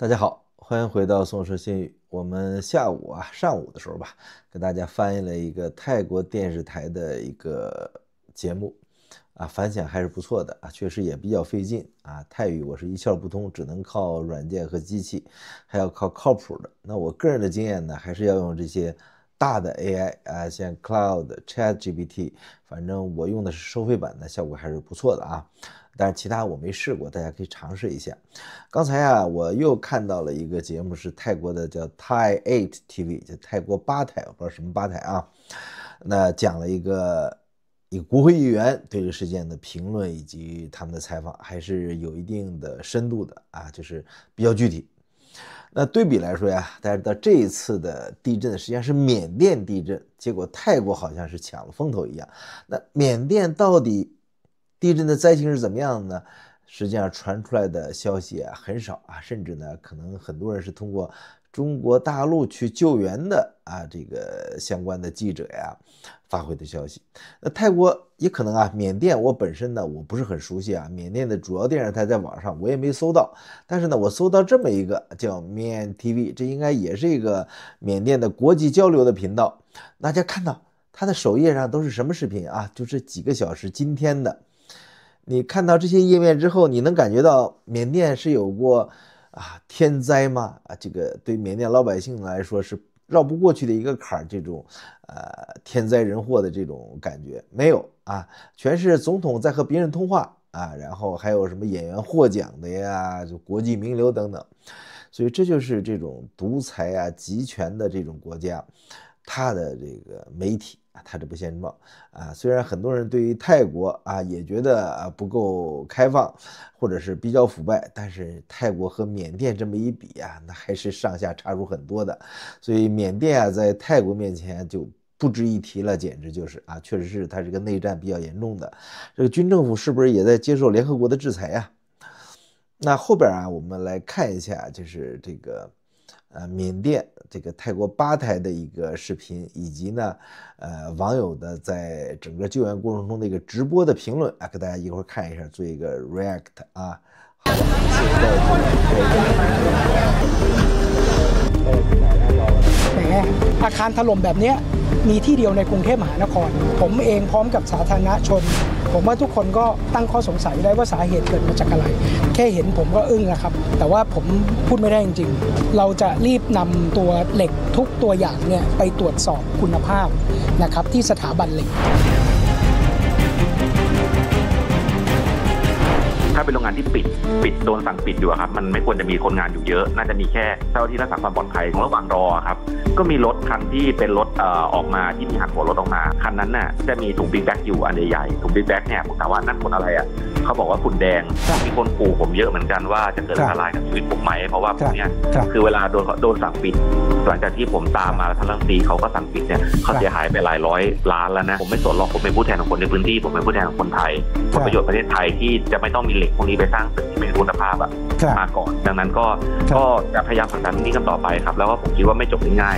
大家好，欢迎回到宋说新语。我们上午的时候吧，给大家翻译了一个泰国电视台的一个节目，反响还是不错的确实也比较费劲泰语我是一窍不通，只能靠软件和机器，还要靠谱的。那我个人的经验呢，还是要用这些大的 AI 像 Cloud、ChatGPT， 反正我用的是收费版的，效果还是不错的但是其他我没试过，大家可以尝试一下。刚才我又看到了一个节目，是泰国的叫 Thai 8 TV， 就泰国8台，我不知道什么8台那讲了一个国会议员对这个事件的评论以及他们的采访，还是有一定的深度的就是比较具体。那对比来说大家知道这一次的地震实际上是缅甸地震，结果泰国好像是抢了风头一样。那缅甸到底地震的灾情是怎么样的呢？实际上传出来的消息很少甚至呢可能很多人是通过中国大陆去救援的这个相关的记者发回的消息。那泰国也可能缅甸我本身呢我不是很熟悉缅甸的主要电视台在网上我也没搜到，但是呢我搜到这么一个叫 Mien TV， 这应该也是一个缅甸的国际交流的频道。大家看到它的首页上都是什么视频就是几个小时今天的。你看到这些页面之后，你能感觉到缅甸是有过天灾吗？这个对缅甸老百姓来说是绕不过去的一个坎儿，这种天灾人祸的这种感觉没有全是总统在和别人通话然后还有什么演员获奖的就国际名流等等。所以这就是这种独裁集权的这种国家，它的这个媒体它这部现状虽然很多人对于泰国也觉得不够开放或者是比较腐败，但是泰国和缅甸这么一比那还是上下差出很多的。所以缅甸在泰国面前就不值一提了，简直就是确实是它这个内战比较严重的。这个军政府是不是也在接受联合国的制裁那后边我们来看一下，就是这个缅甸这个泰国8台的一个视频，以及呢网友的在整个救援过程中的一个直播的评论给大家一会儿看一下，做一个 react 好แหมอาคารถล่มแบบนี้มีที่เดียวในกรุงเทพมหานครผมเองพร้อมกับสาธารณชนผมว่าทุกคนก็ตั้งข้อสงสัยได้ว่าสาเหตุเกิดมาจากอะไรแค่เห็นผมก็อึ้งแล้วครับแต่ว่าผมพูดไม่ได้จริงๆเราจะรีบนำตัวเหล็กทุกตัวอย่างเนี่ยไปตรวจสอบคุณภาพนะครับที่สถาบันเหล็กถ้าเป็นโรงงานที่ปิดโดนสั่งปิดอยู่ครับมันไม่ควรจะมีคนงานอยู่เยอะน่าจะมีแค่เจ้าที่รักษาความปลอดภัยระหว่างรอครับก็มีรถคันที่เป็นรถออกมาที่มีหักหัวรถออกมาคันนั้นน่ะจะมีถุงบิ๊กแบ็กอยู่อันใหญ่ๆถุงบิ๊กแบ็กเนี่ยผมถามว่านั่นคนอะไรเขาบอกว่าฝุ่นแดงมีคนขู่ผมเยอะเหมือนกันว่าจะเกิดอันตรายกับชีวิตผมไหมเพราะว่าผมเนี่ยคือเวลาโดนสั่งปิดหลังจากที่ผมตามมาทางรัฐมนตรีเขาก็สั่งปิดเนี่ยเขาเสียหายไปหลายร้อยล้านแล้วนะผมไม่สนหรอกผมเป็นผู้แทนของคนในพื้นที่ผมเป็นผู้แทนของคนไทยผลประโยชน์ประเทศไทยที่จะไม่ต้องมีเหล็กพวกนี้ไปสร้างตึกที่เป็นคุณภาพมาก่อนดังนั้นก็จะพยายามผลักดันนี้กันต่อไปครับแล้วก็ผมคิดว่าไม่จบง่าย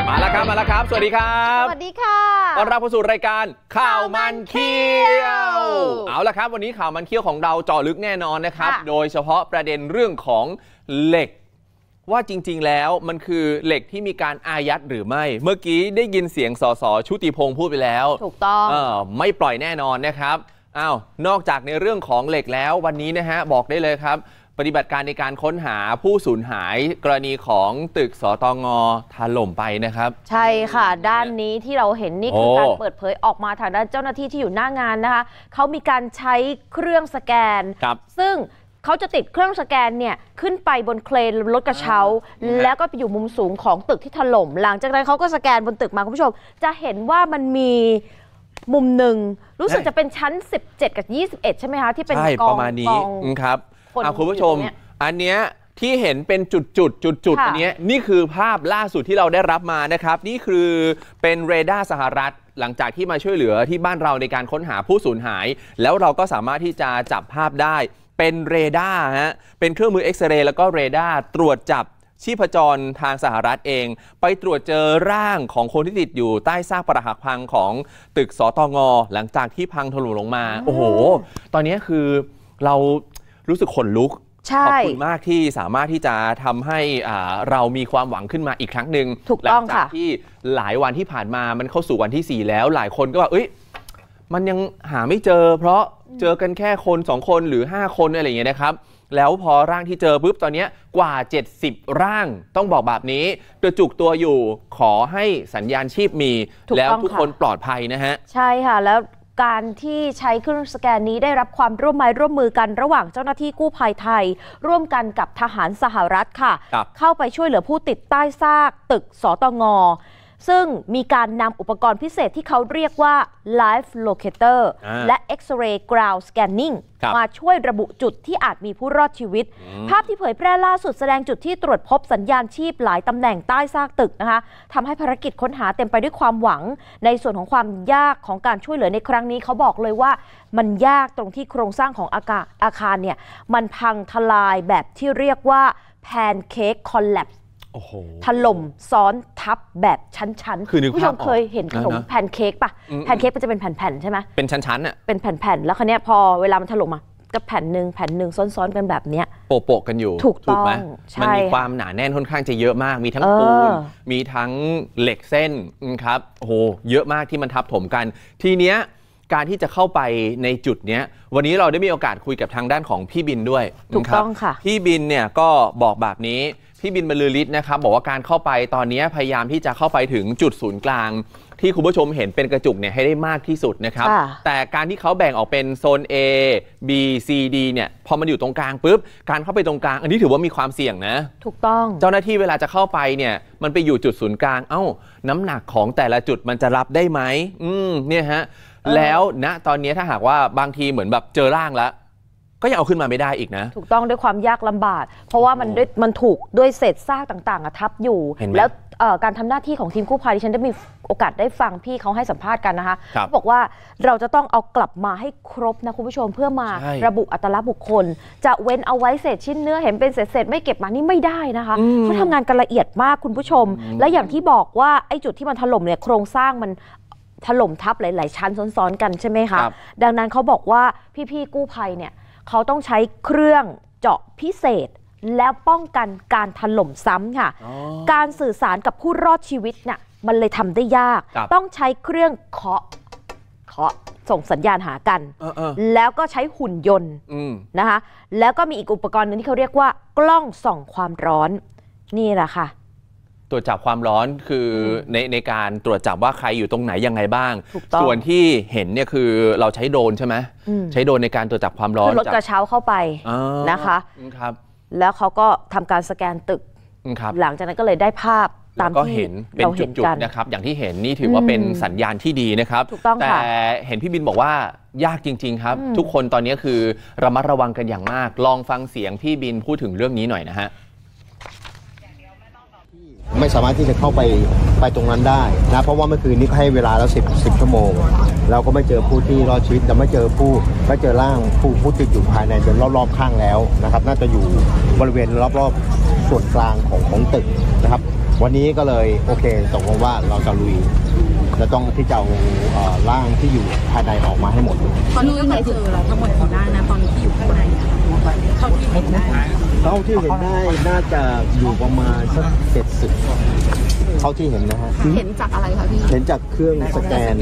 มาแล้วครับสวัสดีครับสวัสดีค่ะต้อนรับเข้าสู่รายการข่าวมันเคี้ยวเอาละครับวันนี้ข่าวมันเคี้ยวของเราเจาะลึกแน่นอนนะครับโดยเฉพาะประเด็นเรื่องของเหล็กว่าจริงๆแล้วมันคือเหล็กที่มีการอายัดหรือไม่เมื่อกี้ได้ยินเสียงสสชุติพงษ์พูดไปแล้วถูกต้องไม่ปล่อยแน่นอนนะครับนอกจากในเรื่องของเหล็กแล้ววันนี้นะฮะบอกได้เลยครับปฏิบัติการในการค้นหาผู้สูญหายกรณีของตึกสตง.ถล่มไปนะครับใช่ค่ะด้านนี้ที่เราเห็นนี่คือการเปิดเผยออกมาทางด้านเจ้าหน้าที่ที่อยู่หน้างานนะคะเขามีการใช้เครื่องสแกนซึ่งเขาจะติดเครื่องสแกนเนี่ยขึ้นไปบนเครนรถกระเช้าแล้วก็ไปอยู่มุมสูงของตึกที่ถล่มหลังจากนั้นเขาก็สแกนบนตึกมาคุณผู้ชมจะเห็นว่ามันมีมุมหนึ่งรู้สึกจะเป็นชั้น17กับ21ใช่ไหมคะที่เป็นกองประมาณนี้ครับคุณผู้ชมอันเนี้ยที่เห็นเป็นจุดอันเนี้ยนี่คือภาพล่าสุดที่เราได้รับมานะครับนี่คือเป็นเรดาร์สหรัฐหลังจากที่มาช่วยเหลือที่บ้านเราในการค้นหาผู้สูญหายแล้วเราก็สามารถที่จะจับภาพได้เป็นเรดาร์เป็นเครื่องมือเอ็กซเรย์แล้วก็เรดาร์ตรวจจับ ชีพจรทางสหรัฐเองไปตรวจเจอร่างของคนที่ติดอยู่ใต้ซากปรักหักพังของตึกสตง.หลังจากที่พังถล่มลงมาโอ้โหตอนนี้คือเรารู้สึกขนลุกขอบคุณมากที่สามารถที่จะทำให้เรามีความหวังขึ้นมาอีกครั้งหนึ่งหลังจากที่หลายวันที่ผ่านมามันเข้าสู่วันที่4แล้วหลายคนก็ว่ามันยังหาไม่เจอเพราะเจอกันแค่คน2คนหรือ5คนอะไรอย่างเงี้ยนะครับแล้วพอร่างที่เจอปุ๊บตอนนี้กว่า70ร่างต้องบอกแบบนี้กระจุกตัวอยู่ขอให้สัญญาณชีพมีแล้วทุกคนปลอดภัยนะฮะใช่ค่ะแล้วการที่ใช้เครื่องสแกนนี้ได้รับความร่วมมือกันระหว่างเจ้าหน้าที่กู้ภัยไทยร่วมกันกับทหารสหรัฐค่ะเข้าไปช่วยเหลือผู้ติดใต้ซากตึกสตง.ซึ่งมีการนำอุปกรณ์พิเศษที่เขาเรียกว่า Live Locator และ X-ray Ground Scanning มาช่วยระบุจุดที่อาจมีผู้รอดชีวิตภาพที่เผยแพร่ล่าสุดแสดงจุดที่ตรวจพบสัญญาณชีพหลายตำแหน่งใต้ซากตึกนะคะทำให้ภารกิจค้นหาเต็มไปด้วยความหวังในส่วนของความยากของการช่วยเหลือในครั้งนี้เขาบอกเลยว่ามันยากตรงที่โครงสร้างของอาคารเนี่ยมันพังทลายแบบที่เรียกว่า Pancake Collapseถล่มซ้อนทับแบบชั้นๆผู้ชมเคยเห็นขนมแพนเค้กป่ะแพนเค้กมันจะเป็นแผ่นๆใช่ไหมเป็นชั้นๆอ่ะเป็นแผ่นๆแล้วคราวนี้พอเวลามันถล่มมาก็แผ่นหนึ่งซ้อนๆกันแบบเนี้ยโปะกันอยู่ถูกไหมมันมีความหนาแน่นค่อนข้างจะเยอะมากมีทั้งปูนมีทั้งเหล็กเส้นครับโอ้โหเยอะมากที่มันทับถมกันทีเนี้ยการที่จะเข้าไปในจุดนี้วันนี้เราได้มีโอกาสคุยกับทางด้านของพี่บินด้วยถูกต้องค่ะพี่บินเนี่ยก็บอกแบบนี้พี่บินบรรลือฤทธิ์นะครับบอกว่าการเข้าไปตอนนี้พยายามที่จะเข้าไปถึงจุดศูนย์กลางที่คุณผู้ชมเห็นเป็นกระจุกเนี่ยให้ได้มากที่สุดนะครับแต่การที่เขาแบ่งออกเป็นโซน A B C D เนี่ยพอมันอยู่ตรงกลางปุ๊บการเข้าไปตรงกลางอันนี้ถือว่ามีความเสี่ยงนะถูกต้องเจ้าหน้าที่เวลาจะเข้าไปเนี่ยมันไปอยู่จุดศูนย์กลางน้ำหนักของแต่ละจุดมันจะรับได้ไหมเนี่ยฮะแล้วณตอนนี้ถ้าหากว่าบางทีเหมือนแบบเจอร่างแล้วก็ยังเอาขึ้นมาไม่ได้อีกนะถูกต้องด้วยความยากลำบากเพราะว่ามันถูกด้วยเศษซากต่างๆทับอยู่แล้วการทำหน้าที่ของทีมกู้ภัยที่ฉันได้มีโอกาสได้ฟังพี่เขาให้สัมภาษณ์กันนะคะเขาบอกว่าเราจะต้องเอากลับมาให้ครบนะคุณผู้ชมเพื่อมาระบุอัตลักษณ์บุคคลจะเว้นเอาไว้เศษชิ้นเนื้อเห็นเป็นเศษไม่เก็บมานี่ไม่ได้นะคะเขาทำงานกันละเอียดมากคุณผู้ชมและอย่างที่บอกว่าไอ้จุดที่มันถล่มเนี่ยโครงสร้างมันถล่มทับหลายๆชั้นซ้อนๆกันใช่ไหมคะดังนั้นเขาบอกว่าพี่ๆกู้ภัยเนี่ยเขาต้องใช้เครื่องเจาะพิเศษแล้วป้องกันการถล่มซ้ำค่ะการสื่อสารกับผู้รอดชีวิตเนี่ยมันเลยทำได้ยากต้องใช้เครื่องเคาะส่งสัญญาณหากันแล้วก็ใช้หุ่นยนต์นะคะแล้วก็มีอีกอุปกรณ์นึงที่เขาเรียกว่ากล้องส่องความร้อนนี่แหละค่ะตรวจจับความร้อนคือในการตรวจจับว่าใครอยู่ตรงไหนยังไงบ้างส่วนที่เห็นเนี่ยคือเราใช้โดรนใช่ไหมใช้โดรนในการตรวจจับความร้อนคือรถกระเช้าเข้าไปนะคะแล้วเขาก็ทำการสแกนตึกหลังจากนั้นก็เลยได้ภาพตามที่เราเห็นกันนะครับอย่างที่เห็นนี่ถือว่าเป็นสัญญาณที่ดีนะครับแต่เห็นพี่บินบอกว่ายากจริงๆครับทุกคนตอนนี้คือระมัดระวังกันอย่างมากลองฟังเสียงพี่บินพูดถึงเรื่องนี้หน่อยนะฮะไม่สามารถที่จะเข้าไปตรงนั้นได้นะเพราะว่าเมื่อคืนนี้ให้เวลาแล้ว10 ชั่วโมงเราก็ไม่เจอผู้ที่รอดชีวิตแต่ไม่เจอร่างผู้ติดอยู่ภายในจนรอบๆข้างแล้วนะครับน่าจะอยู่บริเวณรอบๆส่วนกลางของตึกนะครับวันนี้ก็เลยโอเคตกลงว่าเราจะลุยจะต้องที่จะเอาร่างที่อยู่ภายในออกมาให้หมดตอนนี้ก็เจอเราทั้งหมดกี่ร่างนะตอนนี้ที่อยู่ข้างในเท่าที่เห็นได้น่าจะอยู่ประมาณสัก70เท่าที่เห็นนะฮะเห็นจากอะไรคะพี่เห็นจากเครื่องสแกน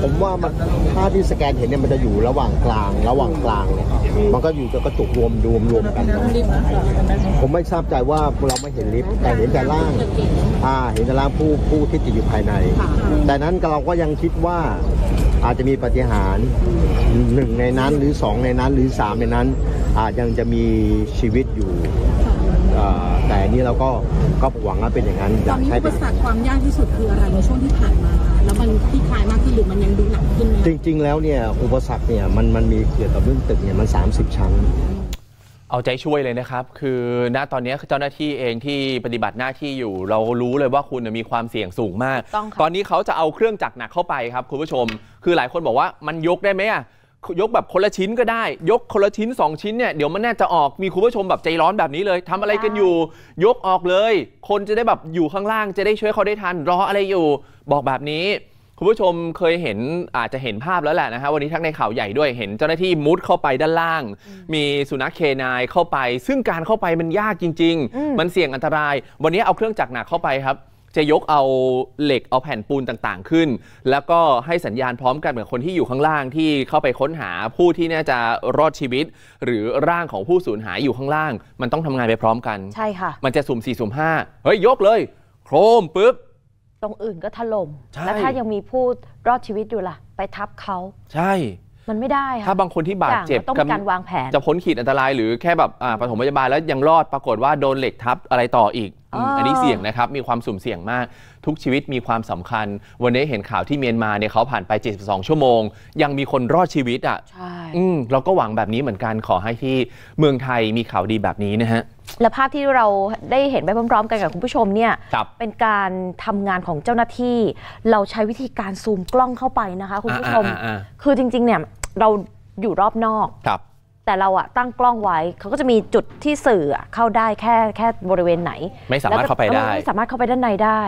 ผมว่ามันถ้าที่สแกนเห็นเนี่ยมันจะอยู่ระหว่างกลางเนี่ยมันก็อยู่จะกระจุกรวมกันผมไม่ทราบใจว่าเราไม่เห็นลิฟต์แต่เห็นแต่ร่างเห็นแต่ร่างผู้ที่ติดอยู่ภายในแต่นั้นเราก็ยังคิดว่าอาจจะมีปาฏิหาริย์1ในนั้นหรือ2ในนั้นหรือ3ในนั้นอาจยังจะมีชีวิตอยู่แต่นี่เราก็หวังว่าเป็นอย่างนั้นตอนนี้อุปสรรคความยากที่สุดคืออะไรในช่วงที่ผ่านมาแล้วมันที่คลายมากขึ้นหรือมันยังดูหนักขึ้นจริงๆแล้วเนี่ยอุปสรรคเนี่ยมันมีเกี่ยวกับเรื่องตึกเนี่ยมัน30 ชั้นเอาใจช่วยเลยนะครับคือณตอนนี้เจ้าหน้าที่เองที่ปฏิบัติหน้าที่อยู่เรารู้เลยว่าคุณมีความเสี่ยงสูงมากตอนนี้เขาจะเอาเครื่องจักรหนักเข้าไปครับคุณผู้ชมคือหลายคนบอกว่ามันยกได้ไหม ยกแบบคนละชิ้นก็ได้ยกคนละชิ้น2ชิ้นเนี่ยเดี๋ยวมันน่าจะออกมีคุณผู้ชมแบบใจร้อนแบบนี้เลยทำอะไรกันอยู่ยกออกเลยคนจะได้แบบอยู่ข้างล่างจะได้ช่วยเขาได้ทันรออะไรอยู่บอกแบบนี้คุณผู้ชมเคยเห็นอาจจะเห็นภาพแล้วแหละนะฮะวันนี้ทั้งในข่าวใหญ่ด้วยเห็นเจ้าหน้าที่มุดเข้าไปด้านล่างมีสุนัขเคนายเข้าไปซึ่งการเข้าไปมันยากจริงๆมันเสี่ยงอันตรายวันนี้เอาเครื่องจักรหนักเข้าไปครับจะยกเอาเหล็กเอาแผ่นปูนต่างๆขึ้นแล้วก็ให้สัญญาณพร้อมกันกับคนที่อยู่ข้างล่างที่เข้าไปค้นหาผู้ที่น่าจะรอดชีวิตหรือร่างของผู้สูญหายอยู่ข้างล่างมันต้องทำงานไปพร้อมกันใช่ค่ะมันจะสุ่ม4สุ่ม5เฮ้ยยกเลยโครมปุ๊บตรงอื่นก็ถล่มแล้วถ้ายังมีผู้รอดชีวิตอยู่ล่ะไปทับเขาใช่มันไม่ได้ค่ะถ้าบางคนที่บาดเจ็บต้องมีการวางแผนจะพ้นขีดอันตรายหรือแค่แบบปฐมพยาบาลแล้วยังรอดปรากฏว่าโดนเหล็กทับอะไรต่ออีกอันนี้เสี่ยงนะครับมีความสุ่มเสี่ยงมากทุกชีวิตมีความสำคัญวันนี้เห็นข่าวที่เมียนมาเนี่ยเขาผ่านไป72ชั่วโมงยังมีคนรอดชีวิตอ่ะใช่เราก็หวังแบบนี้เหมือนกันขอให้ที่เมืองไทยมีข่าวดีแบบนี้นะฮะและภาพที่เราได้เห็นไปพร้อมๆกันกับคุณผู้ชมเนี่ยเป็นการทำงานของเจ้าหน้าที่เราใช้วิธีการซูมกล้องเข้าไปนะคะคุณผู้ชมคือจริงๆเนี่ยเราอยู่รอบนอกแต่เราตั้งกล้องไว้เขาก็จะมีจุดที่สื่อเข้าได้แค่บริเวณไหนไม่สามารถเข้าไปได้ไม่สามารถเข้าไปด้านในได้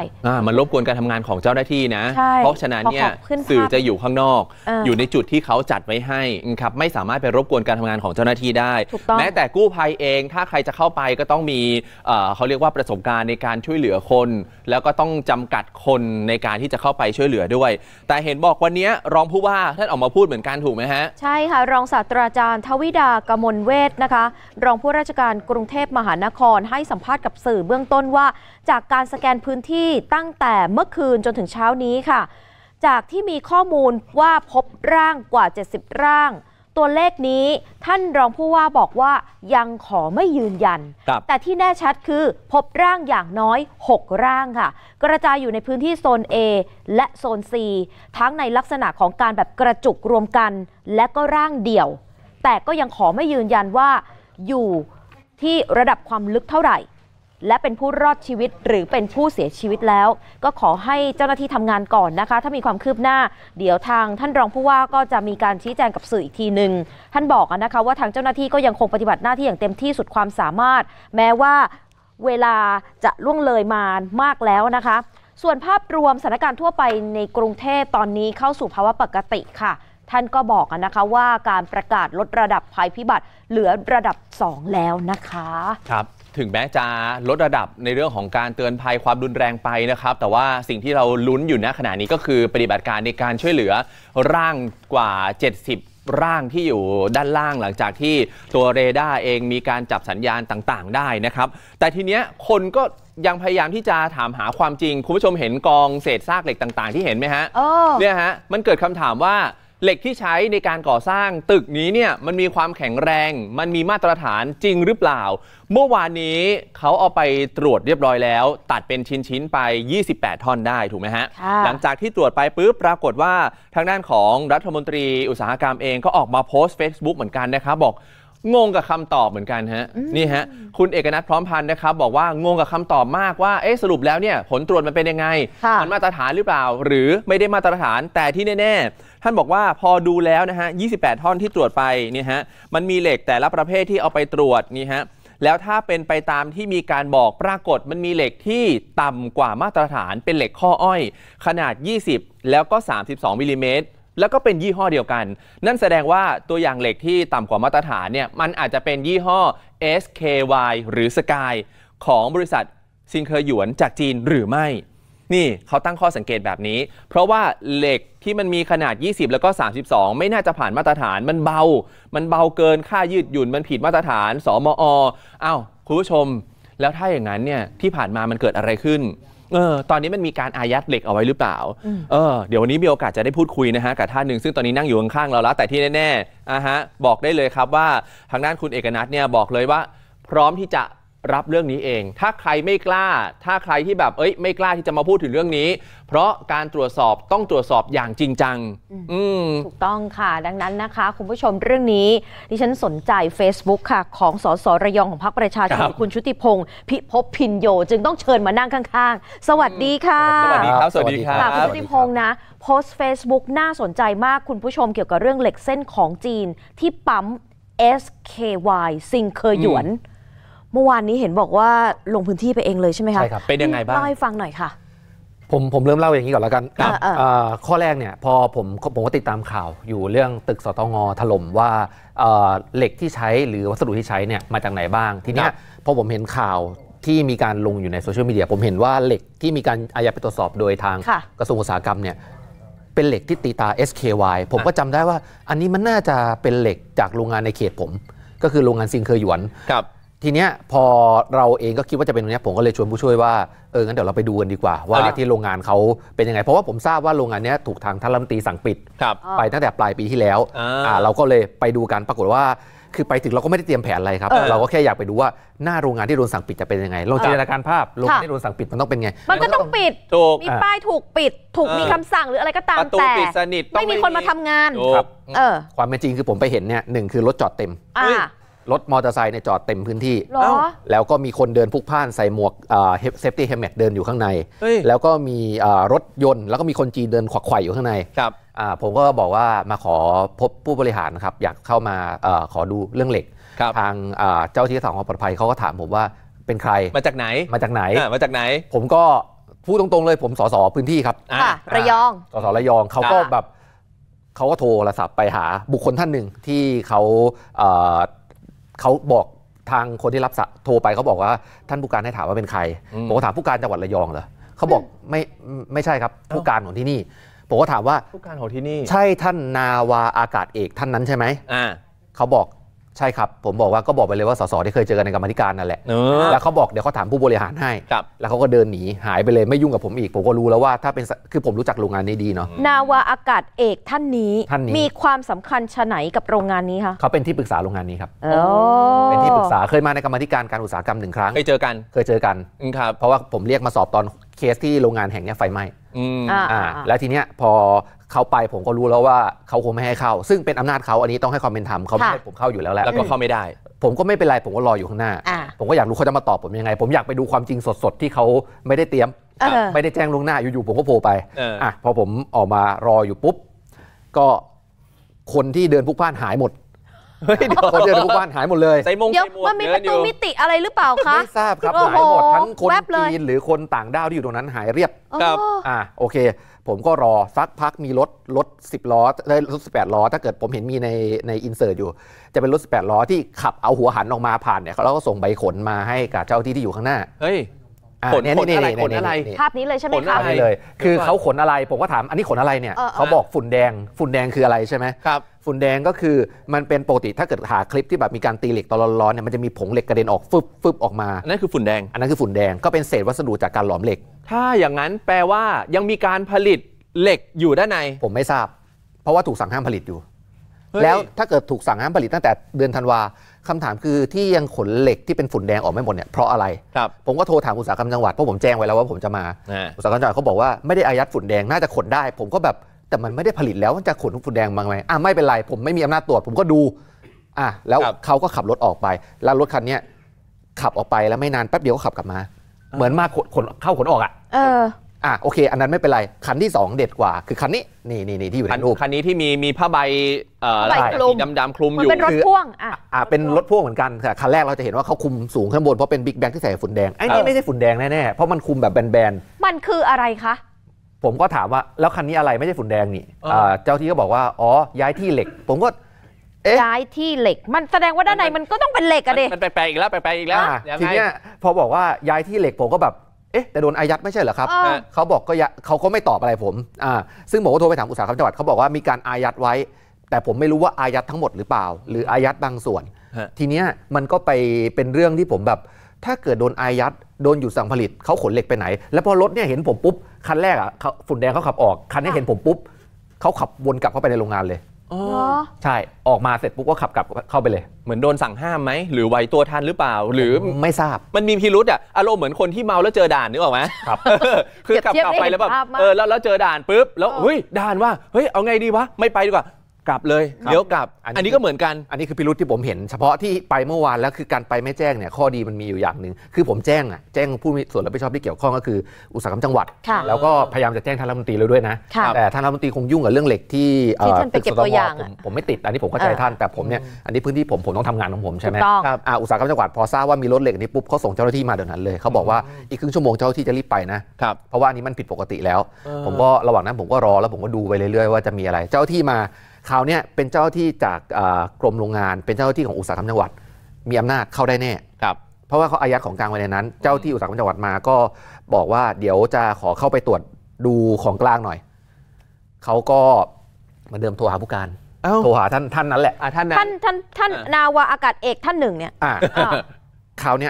มันรบกวนการทำงานของเจ้าหน้าที่นะเพราะฉะนั้นเนี่ยสื่อจะอยู่ข้างนอกอยู่ในจุดที่เขาจัดไว้ให้ครับไม่สามารถไปรบกวนการทำงานของเจ้าหน้าที่ได้แม้แต่กู้ภัยเองถ้าใครจะเข้าไปก็ต้องมีเขาเรียกว่าประสบการณ์ในการช่วยเหลือคนแล้วก็ต้องจำกัดคนในการที่จะเข้าไปช่วยเหลือด้วยแต่เห็นบอกวันนี้รองผู้ว่าท่านออกมาพูดเหมือนกันถูกไหมฮะใช่ค่ะรองศาสตราจารย์ทวิดากมลเวชนะคะรองผู้ราชการกรุงเทพมหานครให้สัมภาษณ์กับสื่อเบื้องต้นว่าจากการสแกนพื้นที่ตั้งแต่เมื่อคืนจนถึงเช้านี้ค่ะจากที่มีข้อมูลว่าพบร่างกว่า70ร่างตัวเลขนี้ท่านรองผู้ว่าบอกว่ายังขอไม่ยืนยันแต่ที่แน่ชัดคือพบร่างอย่างน้อย6ร่างค่ะกระจายอยู่ในพื้นที่โซน A และโซน C ทั้งในลักษณะของการแบบกระจุกรวมกันและก็ร่างเดี่ยวแต่ก็ยังขอไม่ยืนยันว่าอยู่ที่ระดับความลึกเท่าไหร่และเป็นผู้รอดชีวิตหรือเป็นผู้เสียชีวิตแล้วก็ขอให้เจ้าหน้าที่ทำงานก่อนนะคะถ้ามีความคืบหน้าเดี๋ยวทางท่านรองผู้ว่าก็จะมีการชี้แจงกับสื่ออีกทีหนึ่งท่านบอกนะคะว่าทางเจ้าหน้าที่ก็ยังคงปฏิบัติหน้าที่อย่างเต็มที่สุดความสามารถแม้ว่าเวลาจะล่วงเลยมามากแล้วนะคะส่วนภาพรวมสถานการณ์ทั่วไปในกรุงเทพตอนนี้เข้าสู่ภาวะปกติค่ะท่านก็บอกนะคะว่าการประกาศลดระดับภัยพิบัติเหลือระดับ2แล้วนะคะครับถึงแม้จะลดระดับในเรื่องของการเตือนภัยความรุนแรงไปนะครับแต่ว่าสิ่งที่เราลุ้นอยู่ณขณะนี้ก็คือปฏิบัติการในการช่วยเหลือร่างกว่า70ร่างที่อยู่ด้านล่างหลังจากที่ตัวเรดาร์เองมีการจับสัญญาณต่างๆได้นะครับแต่ทีเนี้ยคนก็ยังพยายามที่จะถามหาความจริงคุณผู้ชมเห็นกองเศษซากเหล็กต่างๆที่เห็นไหมฮะเนี่ยฮะมันเกิดคำถามว่าเหล็กที่ใช้ในการก่อสร้างตึกนี้เนี่ยมันมีความแข็งแรงมันมีมาตรฐานจริงหรือเปล่าเมื่อวานนี้เขาเอาไปตรวจเรียบร้อยแล้วตัดเป็นชิ้นๆไป28ท่อนได้ถูกไหมฮะหลังจากที่ตรวจไปปุ๊บปรากฏว่าทางด้านของรัฐมนตรีอุตสาหกรรมเองก็ออกมาโพสต์ Facebook เหมือนกันนะครับบอกงงกับคำตอบเหมือนกันฮะนี่ฮะคุณเอกนัทพร้อมพันธ์นะครับบอกว่างงกับคำตอบมากว่าสรุปแล้วเนี่ยผลตรวจมันเป็นยังไงมันมาตรฐานหรือเปล่าหรือไม่ได้มาตรฐานแต่ที่แน่ๆท่านบอกว่าพอดูแล้วนะฮะ28ท่อนที่ตรวจไปเนี่ยฮะมันมีเหล็กแต่ละประเภทที่เอาไปตรวจนี่ฮะแล้วถ้าเป็นไปตามที่มีการบอกปรากฏมันมีเหล็กที่ต่ำกว่ามาตรฐานเป็นเหล็กข้ออ้อยขนาด20แล้วก็32มิลลิเมตรแล้วก็เป็นยี่ห้อเดียวกันนั่นแสดงว่าตัวอย่างเหล็กที่ต่ำกว่ามาตรฐานเนี่ยมันอาจจะเป็นยี่ห้อ SKY หรือ Sky ของบริษัทซิงเคอร์หยวนจากจีนหรือไม่นี่เขาตั้งข้อสังเกตแบบนี้เพราะว่าเหล็กที่มันมีขนาด20แล้วก็32ไม่น่าจะผ่านมาตรฐานมันเบาเกินค่ายืดหยุ่นมันผิดมาตรฐานสมอ.อ้าวคุณผู้ชมแล้วถ้าอย่างนั้นเนี่ยที่ผ่านมามันเกิดอะไรขึ้นตอนนี้มันมีการอายัดเหล็กเอาไว้หรือเปล่าเดี๋ยววันนี้มีโอกาสจะได้พูดคุยนะฮะกับท่านหนึ่งซึ่งตอนนี้นั่งอยู่ข้างๆเราแล้วแต่ที่แน่ๆบอกได้เลยครับว่าทางด้านคุณเอกนัทเนี่ยบอกเลยว่าพร้อมที่จะ รับเรื่องนี้เองถ้าใครไม่กล้าถ้าใครที่แบบไม่กล้าที่จะมาพูดถึงเรื่องนี้เพราะการตรวจสอบต้องตรวจสอบอย่างจริงจังถูกต้องค่ะดังนั้นนะคะคุณผู้ชมเรื่องนี้ดิฉันสนใจ Facebook ค่ะของสสระยองของพรรคประชาชนคุณชุติพงศ์พิภพพินโยจึงต้องเชิญมานั่งข้างๆสวัสดีค่ะสวัสดีครับสวัสดีครับคุณชุติพงศ์นะโพสต์ Facebook น่าสนใจมากคุณผู้ชมเกี่ยวกับเรื่องเหล็กเส้นของจีนที่ปั๊ม SKY ซิงเคอร์หยวนเมื่อวานนี้เห็นบอกว่าลงพื้นที่ไปเองเลยใช่ไหมคะใช่ครับเป็นยังไงบ้างเล่าให้ฟังหน่อยค่ะผมเริ่มเล่าอย่างนี้ก่อนแล้วกันข้อแรกเนี่ยพอผมก็ติดตามข่าวอยู่เรื่องตึกสตง.ถล่มว่าเหล็กที่ใช้หรือวัสดุที่ใช้เนี่ยมาจากไหนบ้างทีนี้พอผมเห็นข่าวที่มีการลงอยู่ในโซเชียลมีเดียผมเห็นว่าเหล็กที่มีการอายัดไปตรวจสอบโดยทางกระทรวงอุตสาหกรรมเนี่ยเป็นเหล็กที่ตีตา SKY ผมก็จำได้ว่าอันนี้มันน่าจะเป็นเหล็กจากโรงงานในเขตผมก็คือโรงงานซิงเคอร์หยวนทีเนี้ยพอเราเองก็คิดว่าจะเป็นตรงนี้ผมก็เลยชวนผู้ช่วยว่างั้นเดี๋ยวเราไปดูกันดีกว่าว่าที่โรงงานเขาเป็นยังไงเพราะว่าผมทราบว่าโรงงานนี้ถูกทางท่านรัฐมนตรีสั่งปิดไปตั้งแต่ปลายปีที่แล้วเราก็เลยไปดูกันปรากฏว่าคือไปถึงเราก็ไม่ได้เตรียมแผนอะไรครับเราก็แค่อยากไปดูว่าหน้าโรงงานที่โดนสั่งปิดจะเป็นยังไงลองจินตนาการภาพโรงงานที่โดนสั่งปิดมันต้องเป็นไงมันก็ต้องปิดมีป้ายถูกปิดถูกมีคำสั่งหรืออะไรก็ตามแต่ไม่มีคนมาทำงานครับความเป็นจริงคือผมไปเห็นเนี่ยหนึ่งคือรถจอดเต็มรถมอเตอร์ไซค์เนี่ยจอดเต็มพื้นที่แล้วก็มีคนเดินพลุกพล่านใส่หมวกเซฟตี้เฮลเมตเดินอยู่ข้างในแล้วก็มีรถยนต์แล้วก็มีคนจีนเดินขวักไขว่อยู่ข้างในผมก็บอกว่ามาขอพบผู้บริหารครับอยากเข้ามาขอดูเรื่องเหล็กทางเจ้าที่สาธารณสุขปลอดภัยเขาก็ถามผมว่าเป็นใครมาจากไหนมาจากไหนผมก็ พูดตรงๆเลยผมสสพื้นที่ครับระยองสสระยองเขาก็แบบเขาก็โทรศัพท์ไปหาบุคคลท่านหนึ่งที่เขาบอกทางคนที่รับโทรไปเขาบอกว่าท่านผู้การให้ถามว่าเป็นใครผมก็ถามผู้การจังหวัดระยองเหรอเขาบอกไม่ใช่ครับผู้การของที่นี่ผมก็ถามว่าผู้การของที่นี่ใช่ท่านนาวาอากาศเอกท่านนั้นใช่ไหมเขาบอกใช่ครับผมบอกว่าก็บอกไปเลยว่าสสที่เคยเจอกันในกรรมธิการนั่นแหละแล้วเขาบอกเดี๋ยวเขาถามผู้บริหารให้แล้วเขาก็เดินหนีหายไปเลยไม่ยุ่งกับผมอีกผมก็รู้แล้วว่าถ้าเป็นคือผมรู้จักโรงงานนี้ดีเนาะนาวาอากาศเอกท่านนี้มีความสำคัญชะไหนกับโรงงานนี้คะเขาเป็นที่ปรึกษาโรงงานนี้ครับเป็นที่ปรึกษาเคยมาในกรรมธิการการอุตสาหกรรม1 ครั้งเคยเจอกันครับเพราะว่าผมเรียกมาสอบตอนเคสที่โรงงานแห่งนี้ไฟไหม้แล้วทีเนี้ยพอเขาไปผมก็รู้แล้วว่าเขาคงไม่ให้เข้าซึ่งเป็นอำนาจเขาอันนี้ต้องให้ความเป็นธรรมเขาไม่ให้ผมเข้าอยู่แล้วแหละแล้วก็เข้าไม่ได้ผมก็ไม่เป็นไรผมก็รออยู่ข้างหน้าผมก็อยากรู้เขาจะมาตอบผมยังไงผมอยากไปดูความจริงสดๆที่เขาไม่ได้เตรียมไม่ได้แจ้งล่วงหน้าอยู่ๆผมก็โผล่ไปพอผมออกมารออยู่ปุ๊บก็คนที่เดินพลุกพล่านหายหมดคนเดินพลุกพล่านหายหมดเลยเดี๋ยวมันมีประตูมิติอะไรหรือเปล่าคะไม่ทราบครับหายหมดทั้งคนจีนหรือคนต่างด้าวที่อยู่ตรงนั้นหายเรียบครับโอเคผมก็รอสักพักมีรถ10 ล้อได้รถ18 ล้อถ้าเกิดผมเห็นมีในอินเสิร์ตอยู่จะเป็นรถ18 ล้อที่ขับเอาหัวหันออกมาผ่านเนี่ยแล้วก็ส่งใบขนมาให้กับเจ้าที่อยู่ข้างหน้าเฮ้ยขนอะไรภาพนี้เลยใช่ไหมคะนี่เลยคือเขาขนอะไรผมก็ถามอันนี้ขนอะไรเนี่ยเขาบอกฝุ่นแดงคืออะไรใช่ไหมครับฝุ่นแดงก็คือมันเป็นปกติถ้าเกิดหาคลิปที่แบบมีการตีเหล็กตอนร้อนๆเนี่ยมันจะมีผงเหล็กกระเด็นออกฟึบออกมานั่นคือฝุ่นแดงอันนั้นคือฝุ่นแดงก็เป็นเศษวัสดุจากการหลอมเหล็กถ้าอย่างนั้นแปลว่ายังมีการผลิตเหล็กอยู่ด้านในผมไม่ทราบเพราะว่าถูกสั่งห้ามผลิตอยู่แล้วถ้าเกิดถูกสั่งห้ามผลิตตั้งแต่เดือนธันวาคำถามคือที่ยังขนเหล็กที่เป็นฝุ่นแดงออกไม่หมดเนี่ยเพราะอะไรผมก็โทรถามอุตสาหกรรมจังหวัดเพราะผมแจ้งไว้แล้วว่าผมจะมาอุตสาหกรรมจังหวัดเขาบอกว่าไม่ได้อายัดฝุ่นแดงน่าจะขนได้ผมก็แบบแต่มันไม่ได้ผลิตแล้วมันจะขนฝุ่นแดงมาไหมไม่เป็นไรผมไม่มีอำนาจตรวจผมก็ดูแล้วเขาก็ขับรถออกไปแล้วรถคันนี้ขับออกไปแล้วไม่นานแป๊บเดียวก็ขับกลับมาเหมือนมาขนเข้าขนออกโอเคอันนั้นไม่เป็นไรคันที่2เด็ดกว่าคือคันนี้นี่ที่อยู่ในรูปคันนี้ที่มีผ้าใบดำคลุมอยู่เป็นรถพ่วงเป็นรถพ่วงเหมือนกันแต่คันแรกเราจะเห็นว่าเขาคุมสูงข้างบนเพราะเป็นบิ๊กแบงที่ใส่ฝุ่นแดงไอ้นี่ไม่ใช่ฝุ่นแดงแน่ๆเพราะมันคุมแบบแบนๆมันคืออะไรคะผมก็ถามว่าแล้วคันนี้อะไรไม่ใช่ฝุ่นแดงนี่เจ้าที่ก็บอกว่าอ๋อย้ายที่เหล็กผมก็ย้ายที่เหล็กมันแสดงว่าด้านในมันก็ต้องเป็นเหล็กอะดิมันแปลกอีกแล้วทีนี้พอบอกว่าย้ายที่เหล็กผมก็แบบแต่โดนอายัดไม่ใช่เหรอครับเขาบอกเขาก็ไม่ตอบอะไรผมซึ่งผมก็โทรไปถามอุตสาหกรรมจังหวัดเขาบอกว่ามีการอายัดไว้แต่ผมไม่รู้ว่าอายัดทั้งหมดหรือเปล่าหรืออายัดบางส่วนทีเนี้ยมันก็ไปเป็นเรื่องที่ผมแบบถ้าเกิดโดนอายัดโดนหยุดสั่งผลิตเขาขนเหล็กไปไหนแล้วพอรถเนี่ยเห็นผมปุ๊บคันแรกฝุ่นแดงเขาขับออกคันนี้เห็นผมปุ๊บเขาขับวนกลับเข้าไปในโรงงานเลย ใช่ออกมาเสร็จปุ๊บก็ขับกลับเข้าไปเลยเหมือนโดนสั่งห้ามไหมหรือไหวตัวทันหรือเปล่าหรือไม่ทราบมันมีพิรุธอ่ะอารมณ์เหมือนคนที่เมาแล้วเจอด่านนึกออกไหมครับคือขับกลับไปแล้วแบบแล้วเจอด่านปุ๊บแล้วเฮ้ยด่านว่าเฮ้ยเอาไงดีวะไม่ไปดีกว่ากลับเลยเดี๋ยวกลับอันนี้ก็เหมือนกันอันนี้คือพิรุธที่ผมเห็นเฉพาะที่ไปเมื่อวานแล้วคือการไปไม่แจ้งเนี่ยข้อดีมันมีอยู่อย่างหนึ่งคือผมแจ้งผู้มีส่วนรับผิดชอบที่เกี่ยวข้องก็คืออุตสาหกรรมจังหวัดแล้วก็พยายามจะแจ้งท่านรัฐมนตรีแล้วด้วยนะแต่ท่านรัฐมนตรีคงยุ่งกับเรื่องเหล็กที่ตึกสตง.ผมไม่ติดอันนี้ผมเข้าใจท่านแต่ผมเนี่ยอันนี้พื้นที่ผมต้องทำงานของผมใช่ไหมอุตสาหกรรมจังหวัดพอทราบว่ามีรถเหล็กนี้ปุ๊บเขาส่งเจ้าหน้าที่มาเดี๋ยวนั้นเลยเขาบอกว่าอีกครึ่งชั่วโมงเจ้าหน้าที่จะรีบไปนะเพราะว่านี้มันผิดปกติแล้วผมก็ระหว่างนั้นผมก็รอแล้วผมก็ดูไปเรื่อยๆว่าจะมีอะไรเจ้าที่มาคราวนี้เป็นเจ้าที่จากกรมโรงงานเป็นเจ้าที่ของอุตสาหกรรมจังหวัดมีอำนาจเข้าได้แน่ครับเพราะว่าเขาอายัดของกลางไว้ในนั้นเจ้าที่อุตสาหกรรมจังหวัดมาก็บอกว่าเดี๋ยวจะขอเข้าไปตรวจดูของกลางหน่อยเขาก็เหมือนเดิมโทรหาผู้การโทรหาท่านนั้นแหละท่านนาวาอากาศเอกท่านหนึ่งเนี่ยคราวนี้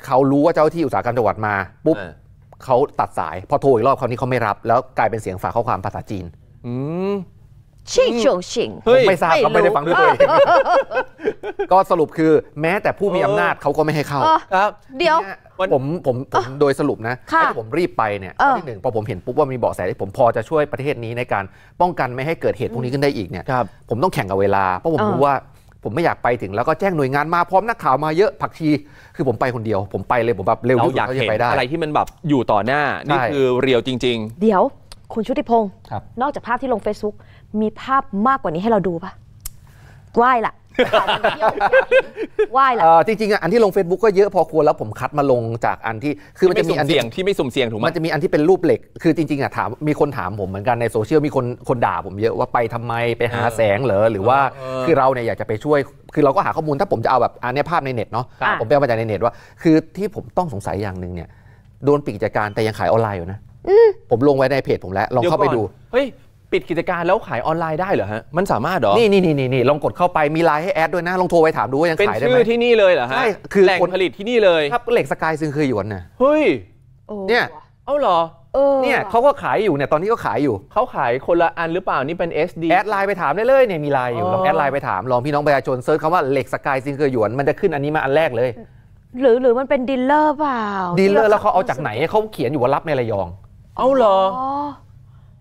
เขารู้ว่าเจ้าที่อุตสาหกรรมจังหวัดมาปุ๊บเขาตัดสายพอโทรอีกรอบคราวนี้เขาไม่รับแล้วกลายเป็นเสียงฝากข้อความภาษาจีนชิงชงชิงไม่ทราบเขาไม่ได้ฟังด้วยตัวเองก็สรุปคือแม้แต่ผู้มีอำนาจเขาก็ไม่ให้เข้าครับเดี๋ยวผมโดยสรุปนะที่ผมรีบไปเนี่ยที่หนึ่งพอผมเห็นปุ๊บว่ามีเบาะแสที่ผมพอจะช่วยประเทศนี้ในการป้องกันไม่ให้เกิดเหตุพวกนี้ขึ้นได้อีกเนี่ยผมต้องแข่งกับเวลาเพราะผมรู้ว่าผมไม่อยากไปถึงแล้วก็แจ้งหน่วยงานมาพร้อมนักข่าวมาเยอะผักชีคือผมไปคนเดียวผมไปเลยผมแบบเร็วที่สุดที่จะไปได้อะไรที่มันแบบอยู่ต่อหน้านี่คือเรียวจริงๆเดี๋ยวคุณชุติพงศ์นอกจากภาพที่ลง Facebook มีภาพมากกว่านี้ให้เราดูปะไหว้ล่ะไหว้ล่ะจริงๆอันที่ลง Facebook ก็เยอะพอควรแล้วผมคัดมาลงจากอันที่คือมันจะมีอันเสี่ยงที่ไม่สุ่มเสี่ยงถูกไหมมันจะมีอันที่เป็นรูปเหล็กคือจริงๆถามมีคนถามผมเหมือนกันในโซเชียลมีคนด่าผมเยอะว่าไปทำไมไปหาแสงเหรอหรือว่าคือเราเนี่ยอยากจะไปช่วยคือเราก็หาข้อมูลถ้าผมจะเอาแบบอันนี้ภาพในเน็ตเนาะผมไปเอามาจากในเน็ตว่าคือที่ผมต้องสงสัยอย่างนึงเนี่ยโดนปิดกิจการแต่ยังขายออนไลน์อยู่นะผมลงไว้ในเพจผมแล้วลองเข้าไปดูเฮ้ยปิดกิจการแล้วขายออนไลน์ได้เหรอฮะมันสามารถเหรอนี่ลองกดเข้าไปมีไลน์ให้แอดด้วยนะลองโทรไปถามดูว่ายังขายได้ไหมเป็นชื่อที่นี่เลยเหรอฮะใช่คือแหล่งผลิตที่นี่เลยครับเหล็กสกายซึ่งเคยหยวนนะเฮ้ยเนี่ยเอาเหรอเนี่ยเขาก็ขายอยู่เนี่ยตอนนี้ก็ขายอยู่เขาขายคนละอันหรือเปล่านี่เป็น SD แอดไลน์ไปถามได้เลยเนี่ยมีไลน์อยู่ลองแอดไลน์ไปถามลองพี่น้องประชาชนเซิร์ชคำว่าเหล็กสกายซึ่งเคยหยวนมันจะขึ้นอันนี้มาอันแรกเลยหรือมันเป็นดีลเลอร์เปล่าดีลเลอร์แล้วเขาเอาจากไหนเขาเขียนอยู่ว่ารับในระยองเอาเหรอ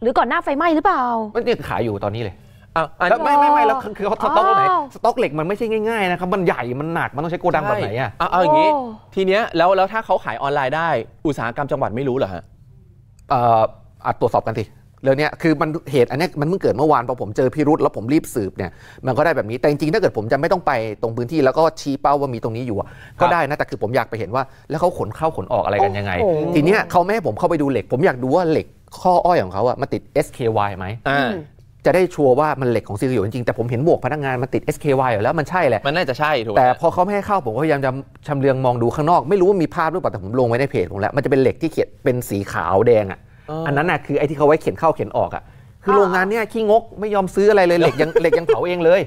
หรือก่อนหน้าไฟไหม้หรือเปล่ามันเนี่ยขายอยู่ตอนนี้เลยแล้วไม่แล้วคือเขาสต็อกไหนสต็อกเหล็กมันไม่ใช่ง่ายๆนะครับมันใหญ่มันหนักมันต้องใช้โกดังแบบไหนเอาอย่างนี้ทีเนี้ยแล้วถ้าเขาขายออนไลน์ได้อุตสาหกรรมจังหวัดไม่รู้เหรอฮะตรวจสอบกันสิเรื่องนี้คือมันเหตุอันนี้มันเพิ่งเกิดเมื่อวานพอผมเจอพิรุธแล้วผมรีบสืบเนี่ยมันก็ได้แบบนี้แต่จริงๆถ้าเกิดผมจะไม่ต้องไปตรงพื้นที่แล้วก็ชี้เป้าว่ามีตรงนี้อยู่ก็ได้นะแต่คือผมอยากไปเห็นว่าแล้วเขาขนเข้าขนออกอะไรกันยังไงทีเนี้ยเขาไม่ให้ผมเข้าไปดูเหล็กผมอยากดูว่าเหล็กข้ออ้อยของเขามันติด SKY ไหมจะได้ชัวร์ว่ามันเหล็กของซีรีส์อยู่จริงๆแต่ผมเห็นหมวกพนักงานมันติด SKY อยู่แล้วมันใช่แหละมันน่าจะใช่ถูกแต่พอเขาไม่ให้เข้าผมก็พยายามจะชำเลืองมองดูข้างนอกไม่รู้ว่ามีภาพหรือเปล่าแต่ผมลงไว้ในเพจผมแล้วมันจะเป็นเหล็กที่เขียนเป็นสีขาวแดงอันนั้นน่ะคือไอ้ที่เขาไว้เขียนเข้าเขียนออกคือโรงงานเนี่ยขี้งกไม่ยอมซื้ออะไรเลยเหล็กยังเผาเองเลย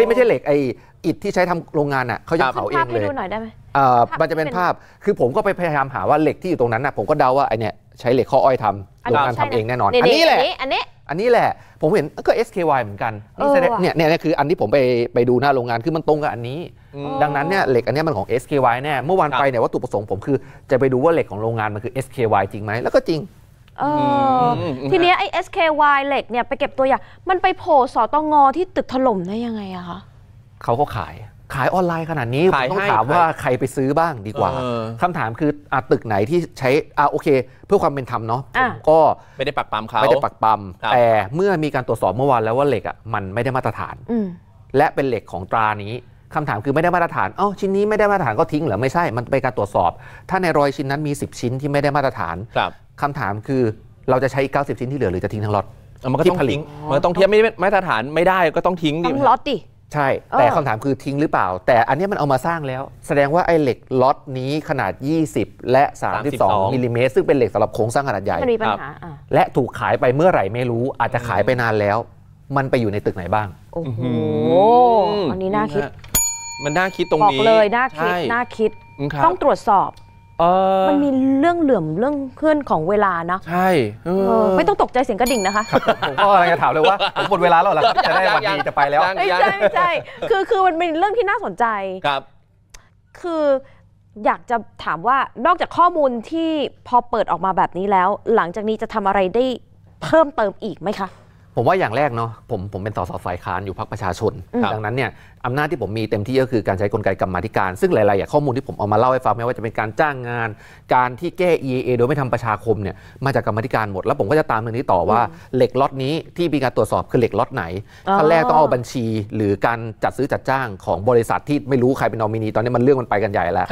ไม่ใช่เหล็กไอ้อิฐที่ใช้ทำโรงงานเขายังเผาเองเลยดูหน่อยได้ไหมมันจะเป็นภาพคือผมก็ไปพยายามหาว่าเหล็กที่อยู่ตรงนั้นผมก็เดาว่าไอ้เนี่ยใช้เหล็กข้ออ้อยทำโรงงานทำเองแน่นอนอันนี้แหละอันนี้แหละผมเห็นก็ SKY เหมือนกันนี่แสดงเนี่ยคืออันที่ผมไปดูหน้าโรงงานคือมันตรงกับอันนี้ดังนั้นเนี่ยเหล็กอันนี้มันของ SKY แน่เมื่อวานไปเนี่ยวัตถุประสงค์ผมคือจะไปดูว่าเหล็กของโรงงานมันคือ SKY จริงไหมแล้วก็จริงทีนี้ไอ้ SKY เหล็กเนี่ยไปเก็บตัวอย่างมันไปโผล่สตง.ที่ตึกถล่มได้ยังไงอะคะเขาก็ขายออนไลน์ขนาดนี้ต้องถามว่าใครไปซื้อบ้างดีกว่าคำถามคือตึกไหนที่ใช้โอเคเพื่อความเป็นธรรมเนาะผมก็ไม่ได้ปักปั๊มเขาไม่ได้ปักปั๊มแต่เมื่อมีการตรวจสอบเมื่อวานแล้วว่าเหล็กมันไม่ได้มาตรฐานและเป็นเหล็กของตรานี้คำถามคือไม่ได้มาตรฐานชิ้นนี้ไม่ได้มาตรฐานก็ทิ้งเหรอไม่ใช่มันเป็นการตรวจสอบถ้าใน100 ชิ้นนั้นมี10 ชิ้นที่ไม่ได้มาตรฐานคำถามคือเราจะใช้อีก90 ชิ้นที่เหลือหรือจะทิ้งทั้งล็อตมันก็ต้องทิ้งมันต้องเทียบไม่มาตรฐานไม่ได้ก็ต้องทิ้งดิทั้งล็อตดิใช่แต่คำถามคือทิ้งหรือเปล่าแต่อันนี้มันเอามาสร้างแล้วแสดงว่าไอ้เหล็กล็อตนี้ขนาด20และ32มิลลิเมตรซึ่งเป็นเหล็กสำหรับโครงสร้างขนาดใหญ่มีปัญหาและถูกขายไปเมื่อไหร่ไม่รู้อาจจะขายไปนานแล้วมันไปอยู่ในตึกไหนบ้างโอ้โหอันนี้น่าคิดมันน่าคิดตรงนี้บอกเลยน่าคิดต้องตรวจสอบ มันมีเรื่องเหลื่อมเรื่องเคลื่อนของเวลานะใช่ไม่ต้องตกใจเสียงกระดิ่งนะคะผมก็อะไรจะถามเลยว่าผมหมดเวลาแล้วเหรอจะได้วันดีจะไปแล้วไม่ใช่คือมันเป็นเรื่องที่น่าสนใจครับคืออยากจะถามว่านอกจากข้อมูลที่พอเปิดออกมาแบบนี้แล้วหลังจากนี้จะทำอะไรได้เพิ่มเติมอีกไหมคะผมว่าอย่างแรกเนาะผมเป็นสสฝ่ายค้านอยู่พรรคประชาชนดังนั้นเนี่ยอำนาจที่ผมมีเต็มที่ก็คือการใช้กลไกกรรมาธิการซึ่งหลายๆข้อมูลที่ผมเอามาเล่าให้ฟังไม่ว่าจะเป็นการจ้างงานการที่แก้ EAA โดยไม่ทำประชาคมเนี่ยมาจากกรรมาธิการหมดแล้วผมก็จะตามเรื่องนี้ต่อว่าเหล็กล็อตนี้ที่มีการตรวจสอบคือเหล็กล็อตไหนขั้นแรกต้องเอาบัญชีหรือการจัดซื้อจัดจ้างของบริษัทที่ไม่รู้ใครเป็นนอมินีตอนนี้มันเรื่องมันไปกันใหญ่แล้ว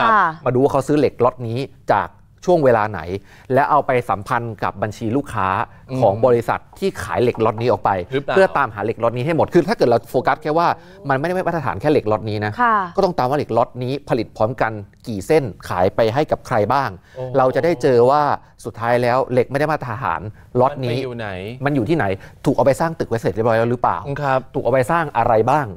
มาดูว่าเขาซื้อเหล็กล็อตนี้จากช่วงเวลาไหนและเอาไปสัมพันธ์กับบัญชีลูกค้าของบริษัทที่ขายเหล็กล็อตนี้ออกไปเพื่อตามหาเหล็กล็อตนี้ให้หมดคือถ้าเกิดเราโฟกัสแค่ว่ามันไม่ได้มาตรฐานแค่เหล็กล็อตนี้นะก็ต้องตามว่าเหล็กล็อตนี้ผลิตพร้อมกันกี่เส้นขายไปให้กับใครบ้างเราจะได้เจอว่าสุดท้ายแล้วเหล็กไม่ได้มาตรฐานล็อตนี้มันอยู่ที่ไหนถูกเอาไปสร้างตึกไว้เสร็จเรียบร้อยแล้วหรือเปล่าถูกเอาไปสร้างอะไรบ้าง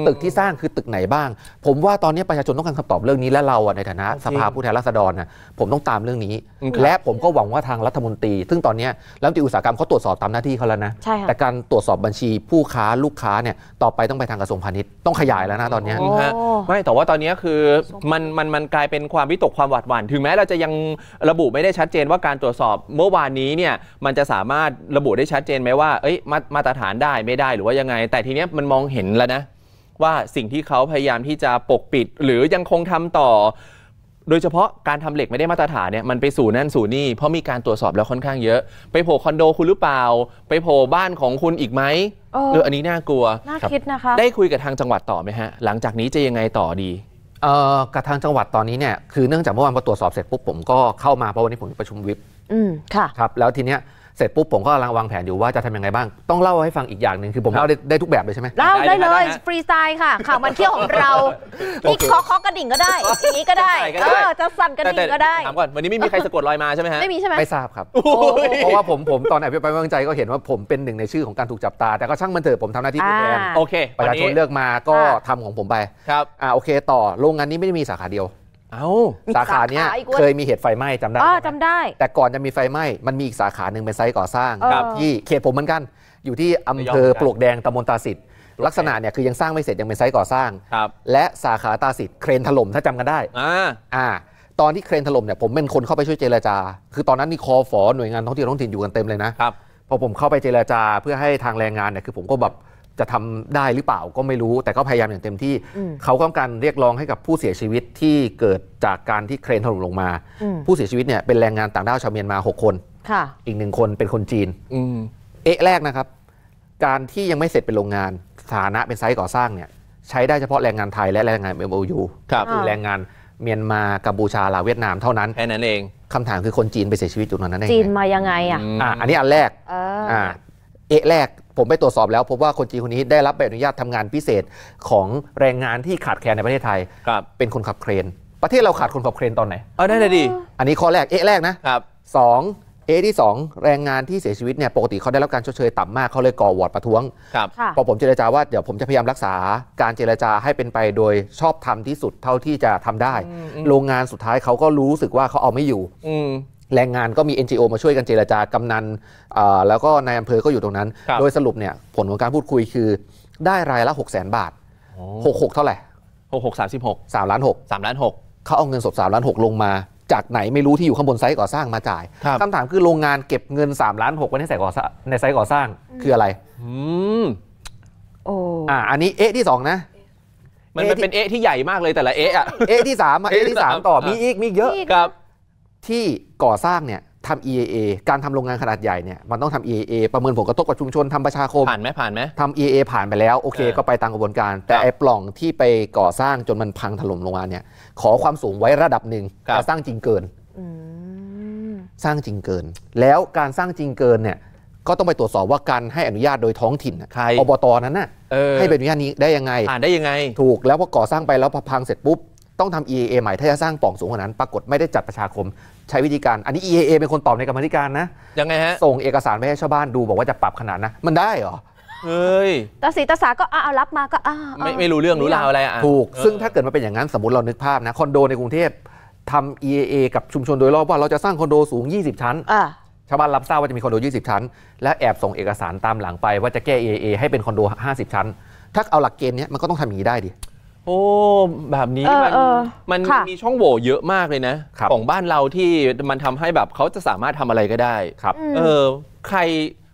ตึกที่สร้างคือตึกไหนบ้างผมว่าตอนนี้ประชาชนต้องการคำตอบเรื่องนี้และเราในฐานะสภาผู้แทนราษฎรนะผมต้องตามเรื่องนี้และผมก็หวังว่าทางรัฐมนตรีซึ่งตอนนี้รัฐมนตรีอุตสาหกรรมเขาตรวจสอบตามหน้าที่เขาแล้วนะแต่การตรวจสอบบัญชีผู้ค้าลูกค้าเนี่ยต่อไปต้องไปทางกระทรวงพาณิชย์ต้องขยายแล้วนะตอนนี้ไม่แต่ว่าตอนนี้คือมันกลายเป็นความวิตกความหวาดหวั่นถึงแม้เราจะยังระบุไม่ได้ชัดเจนว่าการตรวจสอบเมื่อวานนี้เนี่ยมันจะสามารถระบุได้ชัดเจนไหมว่ามาตรฐานได้ไม่ได้หรือว่ายังไงแต่ทีเนี้ยมันมองเห็นแล้วนะว่าสิ่งที่เขาพยายามที่จะปกปิดหรือยังคงทำต่อโดยเฉพาะการทำเหล็กไม่ได้มาตรฐานเนี่ยมันไปสู่นั่นสู่นี่เพราะมีการตรวจสอบแล้วค่อนข้างเยอะไปโผล่คอนโดคุณหรือเปล่าไปโผล่บ้านของคุณอีกไหมอันนี้น่ากลัวน่าคิดนะคะได้คุยกับทางจังหวัดต่อไหมฮะหลังจากนี้จะยังไงต่อดีกับทางจังหวัดตอนนี้เนี่ยคือเนื่องจากเมื่อวานพอตรวจสอบเสร็จปุ๊บผมก็เข้ามาเพราะวันนี้ผมประชุมวิปค่ะครับแล้วทีเนี้ยเสร็จปุ๊บผมก็กำลังวางแผนอยู่ว่าจะทำยังไงบ้างต้องเล่าให้ฟังอีกอย่างหนึ่งคือผมเล่าได้ทุกแบบเลยใช่ไหมเล่าได้เลยฟรีสไตล์ค่ะข่าวมันเที่ยวของเราที่เคาะกระดิ่งก็ได้อย่างนี้ก็ได้จะสั่นกระดิ่งก็ได้ถามก่อนวันนี้ไม่มีใครสะกดรอยมาใช่ไหมฮะไม่มีใช่ไหมไม่ทราบครับเพราะว่าผมตอนไหนไปไม่วางใจก็เห็นว่าผมเป็นหนึ่งในชื่อของการถูกจับตาแต่ก็ช่างมันเถอะผมทำหน้าที่ผู้แทนโอเคประชาชนเลือกมาก็ทำของผมไปครับโอเคต่อโรงงานนี้ไม่ได้มีสาขาเดียวสาขาเนี้ยเคยมีเหตุไฟไหม้จำได้แต่ก่อนจะมีไฟไหม้มันมีอีกสาขาหนึ่งเป็นไซต์ก่อสร้างที่เขตผมเหมือนกันอยู่ที่อำเภอปลวกแดงตำบลตาสิทธิ์ลักษณะเนี่ยคือยังสร้างไม่เสร็จยังเป็นไซต์ก่อสร้างและสาขาตาสิทธิ์เครนถล่มถ้าจำกันได้ตอนที่เครนถล่มเนี่ยผมเป็นคนเข้าไปช่วยเจรจาคือตอนนั้นนี่คฝหน่วยงานท้องถิ่นอยู่กันเต็มเลยนะพอผมเข้าไปเจรจาเพื่อให้ทางแรงงานเนี่ยคือผมก็แบบจะทำได้หรือเปล่าก็ไม่รู้แต่ก็พยายามอย่างเต็มที่เขาต้องการเรียกร้องให้กับผู้เสียชีวิตที่เกิดจากการที่เครนถล่มลงมาผู้เสียชีวิตเนี่ยเป็นแรงงานต่างด้าวชาวเมียนมา6 คนอีก1 คนเป็นคนจีนแรกนะครับการที่ยังไม่เสร็จเป็นโรงงานสถานะเป็นไซต์ก่อสร้างเนี่ยใช้ได้เฉพาะแรงงานไทยและแรงงาน MOU คือแรงงานเมียนมากัมพูชาลาวเวียดนามเท่านั้นแค่นั้นเองคำถามคือคนจีนไปเสียชีวิตอยู่ตรงนั้นได้จีนมายังไงอันนี้อันแรกแรกผมไปตรวจสอบแล้วพบว่าคนจีนคนนี้ได้รับใบอนุญาตทำงานพิเศษของแรงงานที่ขาดแคลนในประเทศไทยเป็นคนขับเครนประเทศเราขาดคนขับเครนตอนไหนได้เลยดิอันนี้ข้อแรกแรกนะครับ2ที่2แรงงานที่เสียชีวิตเนี่ยปกติเขาได้รับการชดเชยต่ำมากเขาเลยก่อวอร์ดประท้วงพอผมเจรจาว่าเดี๋ยวผมจะพยายามรักษาการเจรจาให้เป็นไปโดยชอบธรรมที่สุดเท่าที่จะทำได้โรงงานสุดท้ายเขาก็รู้สึกว่าเขาเอาไม่อยู่แรงงานก็มี NGO มาช่วยกันเจรจากำนันแล้วก็นายอำเภอก็อยู่ตรงนั้นโดยสรุปเนี่ยผลของการพูดคุยคือได้รายละ 600,000 บาท66เท่าไหร่66 3.6 ล้านเขาเอาเงินสด3.6 ล้านลงมาจากไหนไม่รู้ที่อยู่ข้างบนไซต์ก่อสร้างมาจ่ายคำถามคือโรงงานเก็บเงิน3.6 ล้านไว้ในไซต์ก่อสร้างคืออะไรอันนี้ที่2นะมันเป็นที่ใหญ่มากเลยแต่ละที่3ที่3ต่อมีอีกเยอะครับที่ก่อสร้างเนี่ยทำ EAA การทำโรงงานขนาดใหญ่เนี่ยมันต้องทำ EAA ประเมินผลกระทบกับชุมชนทำประชาคมผ่านไหมทำ EAA ผ่านไปแล้วโอเคก็ไปตามกระบวนการแต่ไอ้ปล่องที่ไปก่อสร้างจนมันพังถล่มลงมาเนี่ยขอความสูงไว้ระดับหนึ่งแต่สร้างจริงเกินแล้วการสร้างจริงเกินเนี่ยก็ต้องไปตรวจสอบว่าการให้อนุญาตโดยท้องถิ่นอบตนั้นน่ะให้ใบอนุญาตนี้ได้ยังไงผ่านได้ยังไงถูกแล้วพอก่อสร้างไปแล้วพอพังเสร็จปุ๊บต้องทำ EAA ใหม่ถ้าจะสร้างปล่องสูงกว่านั้นปรากฏไม่ได้จัดประชาคมใช้วิธีการอันนี้ EAA เป็นคนตอบในกรรมธิการนะยังไงฮะส่งเอกสารไปให้ชาวบ้านดูบอกว่าจะปรับขนาดนะมันได้เหรอเฮ้ยตาสีตาสาก็เอารับมาก็ไม่รู้เรื่องรู้ราวอะไรถูกซึ่งถ้าเกิดมาเป็นอย่างนั้นสมมติเรานึกภาพนะคอนโดในกรุงเทพ ทำ EAA กับชุมชนโดยรอบว่าเราจะสร้างคอนโดสูง20 ชั้นชาวบ้านรับทราบว่าจะมีคอนโด20 ชั้นและแอบส่งเอกสารตามหลังไปว่าจะแก้ EAA ให้เป็นคอนโด50 ชั้นถ้าเอาหลักเกณฑ์นี้มันก็ต้องทำอย่างนี้ได้ดิโอ้แบบนี้มันมีช่องโหว่เยอะมากเลยนะของบ้านเราที่มันทำให้แบบเขาจะสามารถทำอะไรก็ได้ครับใ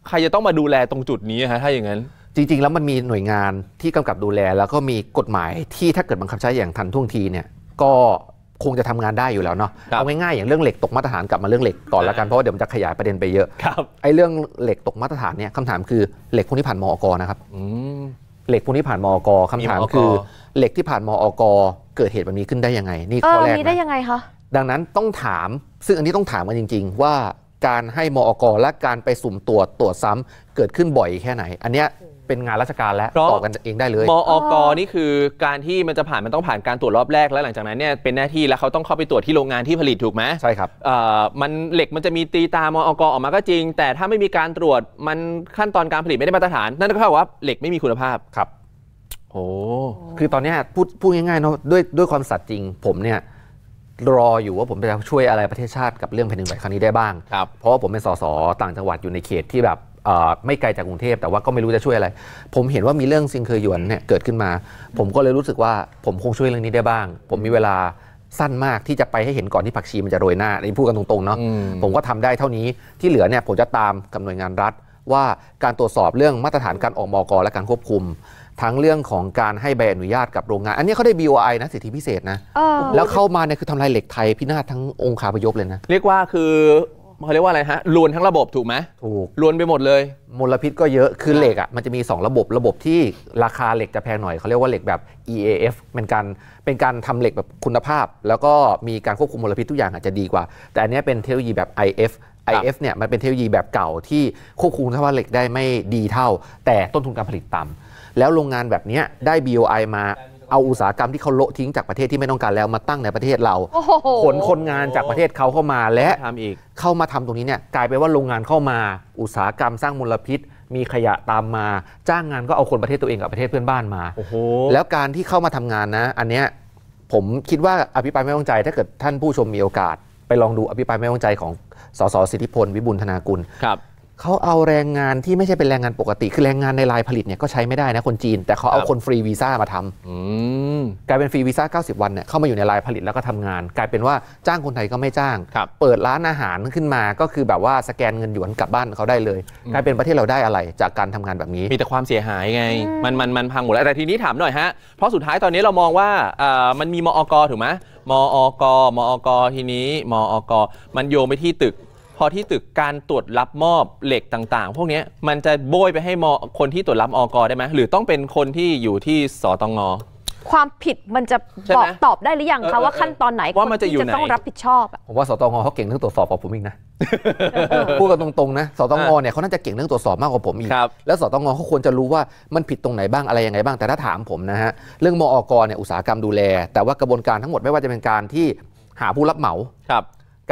ครจะต้องมาดูแลตรงจุดนี้ฮะถ้าอย่างนั้นจริงๆแล้วมันมีหน่วยงานที่กำกับดูแลแล้วก็มีกฎหมายที่ถ้าเกิดบังคับใช้อย่างทันท่วงทีเนี่ยก็คงจะทำงานได้อยู่แล้วเนาะเอาง่ายๆอย่างเรื่องเหล็กตกมาตรฐานกลับมาเรื่องเหล็กก่อนแล้วกันเพราะว่าเดี๋ยวมันจะขยายประเด็นไปเยอะไอ้เรื่องเหล็กตกมาตรฐานเนี่ยคำถามคือเหล็กพวกนี้ผ่านมอก.นะครับเหล็กพวกนี้ผ่านมอก.คำถามคือเหล็กที่ผ่านมอก.เกิดเหตุแบบนี้ขึ้นได้ยังไงนี่ข้อแรกได้ยังไงคะดังนั้นต้องถามซึ่งอันนี้ต้องถามกันจริงๆว่าการให้มอก.และการไปสุ่มตรวจซ้ำเกิดขึ้นบ่อยแค่ไหนอันเนี้ยเป็นงานราชการแล้วตอบกันเองได้เลยมอก.นี่คือการที่มันจะผ่านมันต้องผ่านการตรวจรอบแรกแล้วหลังจากนั้นเนี่ยเป็นหน้าที่แล้วเขาต้องเข้าไปตรวจที่โรงงานที่ผลิตถูกไหมใช่ครับมันเหล็กมันจะมีตีตามอก.ออกมาก็จริงแต่ถ้าไม่มีการตรวจมันขั้นตอนการผลิตไม่ได้มาตรฐานนั่นก็เท่ากับว่าเหล็กไม่มีคุณภาพครับโอ้คือตอนนี้พูดง่ายๆเนาะด้วยความสัตย์จริงผมเนี่ยรออยู่ว่าผมจะช่วยอะไรประเทศชาติกับเรื่องแผ่นดินไหวครั้งนี้ได้บ้างเพราะว่าผมเป็นสสต่างจังหวัดอยู่ในเขตที่แบบไม่ไกลจากกรุงเทพแต่ว่าก็ไม่รู้จะช่วยอะไรผมเห็นว่ามีเรื่องซิงเคอร์หยวนเนี่ยเกิดขึ้นมาผมก็เลยรู้สึกว่าผมคงช่วยเรื่องนี้ได้บ้างผมมีเวลาสั้นมากที่จะไปให้เห็นก่อนที่ผักชีมันจะโรยหน้าอันนี้พูดกันตรงๆเนาะผมก็ทำได้เท่านี้ที่เหลือเนี่ยผมจะตามกับหน่วยงานรัฐว่าการตรวจสอบเรื่องมาตรฐานการออกมก.และการควบคุมทั้งเรื่องของการให้ใบอนุญาตกับโรงงานอันนี้เขาได้ BOI นะสิทธิพิเศษนะแล้วเข้ามาเนี่ยคือทำลายเหล็กไทยพินาศทั้งองค์คาพยพเลยนะเรียกว่าคือเขาเรียกว่าอะไรฮะลวนทั้งระบบถูกไหมถูกลวนไปหมดเลยมลพิษก็เยอะคือเหล็กอ่ะมันจะมี2ระบบที่ราคาเหล็กจะแพงหน่อยเขาเรียกว่าเหล็กแบบ EAF เป็นการทำเหล็กแบบคุณภาพแล้วก็มีการควบคุมมลพิษทุกอย่างอาจจะดีกว่าแต่อันนี้เป็นเทคโนโลยีแบบ IF เนี่ยมันเป็นเทคโนโลยีแบบเก่าที่ควบคุมสภาพเหล็กได้ไม่ดีเท่าแต่ต้นทุนการผลิตต่ำแล้วโรงงานแบบนี้ได้ BOI มาเอาอุตสาหกรรมที่เขาโละทิ้งจากประเทศที่ไม่ต้องการแล้วมาตั้งในประเทศเราขนคนงานจากประเทศเขาเข้ามาและเข้ามาทำตรงนี้เนี่ยกลายไปว่าโรงงานเข้ามาอุตสาหกรรมสร้างมลพิษมีขยะตามมาจ้างงานก็เอาคนประเทศตัวเองกับประเทศเพื่อนบ้านมาแล้วการที่เข้ามาทำงานนะอันเนี้ยผมคิดว่าอภิปรายไม่ไว้วางใจถ้าเกิดท่านผู้ชมมีโอกาสไปลองดูอภิปรายไม่ไว้วางใจของสส.สิทธิพลวิบูลย์ธนากุลเขาเอาแรงงานที่ไม่ใช่เป็นแรงงานปกติคือแรงงานในรายผลิตเนี่ยก็ใช้ไม่ได้นะคนจีนแต่เขาเอาคนฟรีวีซ่ามาทำกลายเป็นฟรีวีซ่า90 วันเนี่ยเข้ามาอยู่ในรายผลิตแล้วก็ทำงานกลายเป็นว่าจ้างคนไทยก็ไม่จ้างเปิดร้านอาหารขึ้นมาก็คือแบบว่าสแกนเงินหยวนกลับบ้านเขาได้เลยกลายเป็นประเทศเราได้อะไรจากการทำงานแบบนี้มีแต่ความเสียหายไงมันพังหมดแล้วแต่ทีนี้ถามหน่อยฮะเพราะสุดท้ายตอนนี้เรามองว่ามันมีมอก.ถูกไหมมอก.ทีนี้มอก.มันโยงไปที่ตึกพอที่ตึกการตรวจรับมอบเหล็กต่างๆพวกนี้มันจะโบยไปให้คนที่ตรวจรับมอก.ได้ไหมหรือต้องเป็นคนที่อยู่ที่สตง.ความผิดมันจะบอกตอบได้หรือยังคะว่าขั้นตอนไหนว่ามันจะอยู่ไหนต้องรับผิดชอบผมว่าสตง.เขาเก่งเรื่องตรวจสอบกว่าผมอีกนะพูดกันตรงๆนะสตง.เนี่ยเขาน่าจะเก่งเรื่องตรวจสอบมากกว่าผมอีกแล้วสตง.เขาควรจะรู้ว่ามันผิดตรงไหนบ้างอะไรยังไงบ้างแต่ถ้าถามผมนะฮะเรื่องมอก.เนี่ยอุตสาหกรรมดูแลแต่ว่ากระบวนการทั้งหมดไม่ว่าจะเป็นการที่หาผู้รับเหมา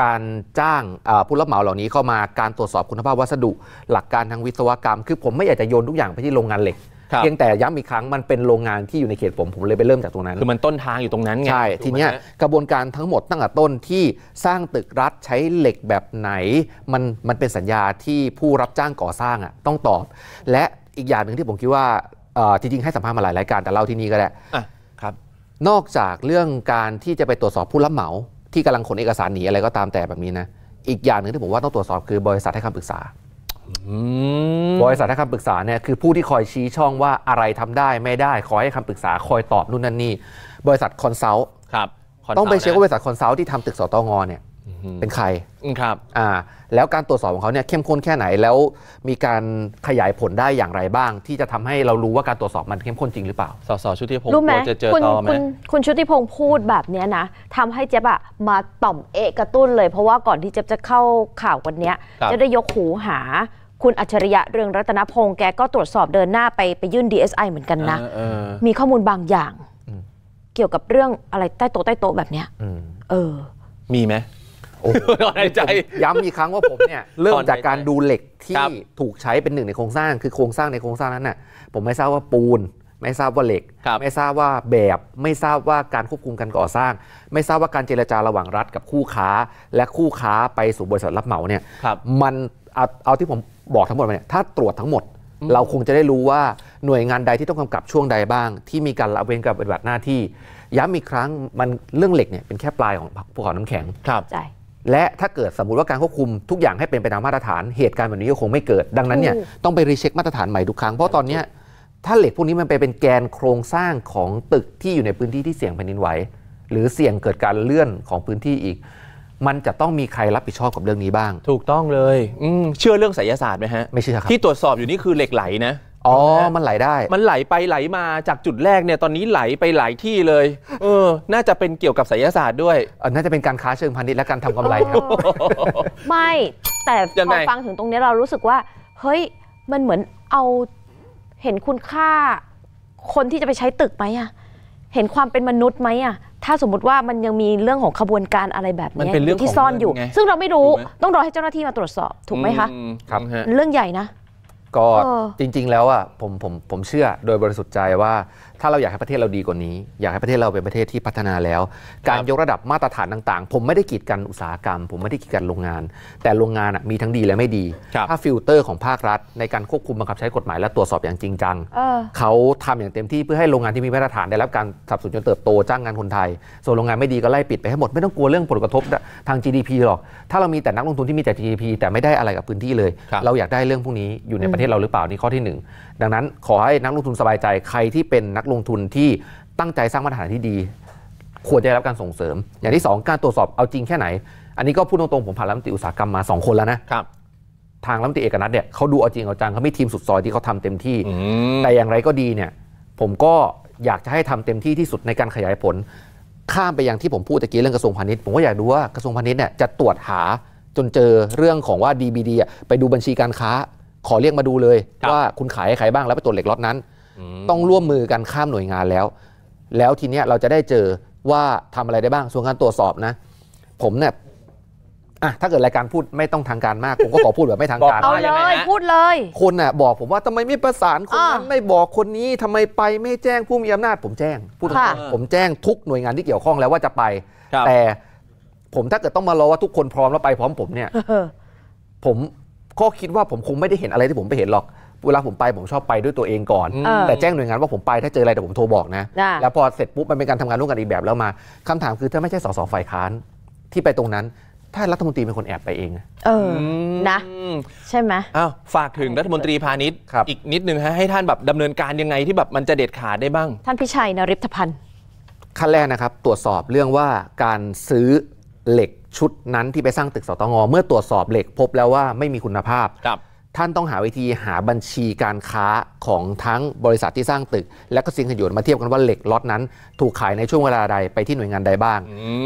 การจ้างผู้รับเหมาเหล่านี้เข้ามาการตรวจสอบคุณภาพวัสดุหลักการทางวิศวกรรมคือผมไม่อยากจะโยนทุกอย่างไปที่โรงงานเหล็กเพียงแต่ย้ำอีกครั้งมันเป็นโรงงานที่อยู่ในเขตผมเลยไปเริ่มจากตรงนั้นคือมันต้นทางอยู่ตรงนั้นไงใช่ทีเนี้ยกระบวนการทั้งหมดตั้งแต่ต้นที่สร้างตึกรัฐใช้เหล็กแบบไหนมันเป็นสัญญาที่ผู้รับจ้างก่อสร้างต้องตอบและอีกอย่างหนึ่งที่ผมคิดว่าจริงๆให้สัมภาษณ์มาหลายรายการแต่เล่าที่นี่ก็ได้ครับนอกจากเรื่องการที่จะไปตรวจสอบผู้รับเหมาที่กำลังขนเอกสารหนีอะไรก็ตามแต่แบบนี้นะอีกอย่างหนึ่งที่ผมว่าต้องตรวจสอบคือบริษัทให้คำปรึกษาบริษัทให้คำปรึกษาเนี่ยคือผู้ที่คอยชี้ช่องว่าอะไรทำได้ไม่ได้คอยให้คำปรึกษาคอยตอบนู่นนั่นนี่บริษัทคอนซัลท์ต้องไปเช็คว่าบริษัทคอนซัลท์ที่ทำตึกสตง.เนี่ยเป็นใครครับแล้วการตรวจสอบของเขาเนี่ยเข้มข้นแค่ไหนแล้วมีการขยายผลได้อย่างไรบ้างที่จะทำให้เรารู้ว่าการตรวจสอบมันเข้มข้นจริงหรือเปล่าสสชุติพงศ์จะเจอต่อไหมคุณชุติพงศ์พูดแบบนี้นะทำให้เจ๊บมาต่อมกระตุ้นเลยเพราะว่าก่อนที่เจ๊บจะเข้าข่าววันนี้จะได้ยกหูหาคุณอัจฉริยะเรืองรัตนพงศ์แกก็ตรวจสอบเดินหน้าไปยื่น DSI เหมือนกันนะมีข้อมูลบางอย่างเกี่ยวกับเรื่องอะไรใต้โต๊ะแบบเนี้ยมีไหมในใจย้ำอีกครั้งว่าผมเนี่ยเริ่มจากการดูเหล็กที่ถูกใช้เป็นหนึ่งในโครงสร้างคือโครงสร้างในโครงสร้างนั้นน่ะผมไม่ทราบว่าปูน ไม่ทราบว่าเหล็กไม่ทราบว่าแบบไม่ทราบว่าการควบคุมการก่อสร้าง ไม่ทราบว่าการเจรจาระหว่างรัฐกับคู่ค้าและคู่ค้าไปสู่บริษัทรับเหมาเนี่ยมันเอาที่ผมบอกทั้งหมดเนี่ยถ้าตรวจทั้งหมดเราคงจะได้รู้ว่าหน่วยงานใดที่ต้องกำกับช่วงใดบ้างที่มีการละเว้นการปฏิบัติหน้าที่ย้ำอีกครั้งมันเรื่องเหล็กเนี่ยเป็นแค่ปลายของภูเขาน้ำแข็งและถ้าเกิดสมมุติว่าการควบคุมทุกอย่างให้เป็นไปตามมาตรฐานเหตุการณ์แบบนี้ก็คงไม่เกิดดังนั้นเนี่ยต้องไปรีเช็คมาตรฐานใหม่ทุกครั้งเพราะตอนนี้ถ้าเหล็กพวกนี้มันไปเป็นแกนโครงสร้างของตึกที่อยู่ในพื้นที่ที่เสี่ยงแผ่นดินไหวหรือเสี่ยงเกิดการเลื่อนของพื้นที่อีกมันจะต้องมีใครรับผิดชอบกับเรื่องนี้บ้างถูกต้องเลยเชื่อเรื่องไสยศาสตร์ไหมฮะไม่เชื่อครับที่ตรวจสอบอยู่นี่คือเหล็กไหลนะมันไหลได้มันไหลไปไหลมาจากจุดแรกเนี่ยตอนนี้ไหลไปหลายที่เลยน่าจะเป็นเกี่ยวกับไสยศาสตร์ด้วยน่าจะเป็นการค้าเชิงพาณิชย์และการทำกำไรครับไม่แต่พอฟังถึงตรงนี้เรารู้สึกว่าเฮ้ยมันเหมือนเอาเห็นคุณค่าคนที่จะไปใช้ตึกไหมอะเห็นความเป็นมนุษย์ไหมอะถ้าสมมติว่ามันยังมีเรื่องของขบวนการอะไรแบบนี้ที่ซ่อนอยู่ซึ่งเราไม่รู้ต้องรอให้เจ้าหน้าที่มาตรวจสอบถูกไหมคะครับเรื่องใหญ่นะก็จริงๆแล้วอ่ะผมเชื่อโดยบริสุทธิ์ใจว่าถ้าเราอยากให้ประเทศเราดีกว่านี้อยากให้ประเทศเราเป็นประเทศที่พัฒนาแล้วการยกระดับมาตรฐานต่างๆผมไม่ได้กีดกันอุตสาหกรรมผมไม่ได้กีดกันโรงงานแต่โรงงานมีทั้งดีและไม่ดีถ้าฟิลเตอร์ของภาครัฐในการควบคุมบังคับใช้กฎหมายและตรวจสอบอย่างจริงจังเขาทำอย่างเต็มที่เพื่อให้โรงงานที่มีมาตรฐานได้รับการสนับสนุนจนเติบโตจ้างงานคนไทยส่วนโรงงานไม่ดีก็ไล่ปิดไปให้หมดไม่ต้องกลัวเรื่องผลกระทบทาง GDP หรอกถ้าเรามีแต่นักลงทุนที่มีแต่ GDP แต่ไม่ได้อะไรกับพื้นที่เลยเราอยากได้เรื่องพวกนี้อยู่ในประเทศเราหรือเปล่านี่ข้อที่1ดังนั้นขอให้นักลงทุนสบายใจใครที่เป็นนักลงทุนที่ตั้งใจสร้างมาตรฐานที่ดีควรจะได้รับการส่งเสริมอย่างที่2การตรวจสอบเอาจริงแค่ไหนอันนี้ก็พูดตรงๆผมผ่านรัฐมนตรีอุตสาหกรรมมา2คนแล้วนะครับทางรัฐมนตรีเอกนัทเนี่ยเขาดูเอาจริงเอาจังเขามีทีมสุดซอยที่เขาทำเต็มที่แต่อย่างไรก็ดีเนี่ยผมก็อยากจะให้ทำเต็มที่ที่สุดในการขยายผลข้ามไปยังที่ผมพูดตะกี้เรื่องกระทรวงพาณิชย์ผมก็อยากดูว่ากระทรวงพาณิชย์เนี่ยจะตรวจหาจนเจอเรื่องของว่า DBD ไปดูบัญชีการค้าขอเรียกมาดูเลยว่าคุณขายให้ใครบ้างแล้วไปตรวจเหล็กล็อตนั้นต้องร่วมมือกันข้ามหน่วยงานแล้วทีเนี้ยเราจะได้เจอว่าทำอะไรได้บ้างส่วนการตรวจสอบนะผมเนี่ยถ้าเกิดรายการพูดไม่ต้องทางการมากผมก็ขอพูดแบบไม่ทางการเอาเลยพูดเลยคนน่ะบอกผมว่าทำไมไม่ประสานคนนั้นไม่บอกคนนี้ทำไมไปไม่แจ้งผู้มีอำนาจผมแจ้งพูดผมแจ้งทุกหน่วยงานที่เกี่ยวข้องแล้วว่าจะไปแต่ผมถ้าเกิดต้องมารอว่าทุกคนพร้อมแล้วไปพร้อมผมเนี่ยผมก็คิดว่าผมคงไม่ได้เห็นอะไรที่ผมไปเห็นหรอกเวลาผมไปผมชอบไปด้วยตัวเองก่อนแต่แจ้งหน่วยงานว่าผมไปถ้าเจออะไรแต่ผมโทรบอกนะแล้วพอเสร็จปุ๊บมันเป็นการทำงานร่วมกันอีกแบบแล้วมาคำถามคือถ้าไม่ใช่สสฝ่ายค้านที่ไปตรงนั้นถ้ารัฐมนตรีเป็นคนแอบไปเองนะใช่ไหมฝากถึงรัฐมนตรีพาณิชย์อีกนิดนึงให้ท่านแบบดำเนินการยังไงที่แบบมันจะเด็ดขาดได้บ้างท่านพิชัยนฤทธพันธ์ขั้นแรกนะครับตรวจสอบเรื่องว่าการซื้อเหล็กชุดนั้นที่ไปสร้างตึกสตง.เมื่อตรวจสอบเหล็กพบแล้วว่าไม่มีคุณภาพท่านต้องหาวิธีหาบัญชีการค้าของทั้งบริษัทที่สร้างตึกและก็สิ่งขยนมาเทียบกันว่าเหล็กล็อตนั้นถูกขายในช่วงเวลาใดไปที่หน่วยงานใดบ้าง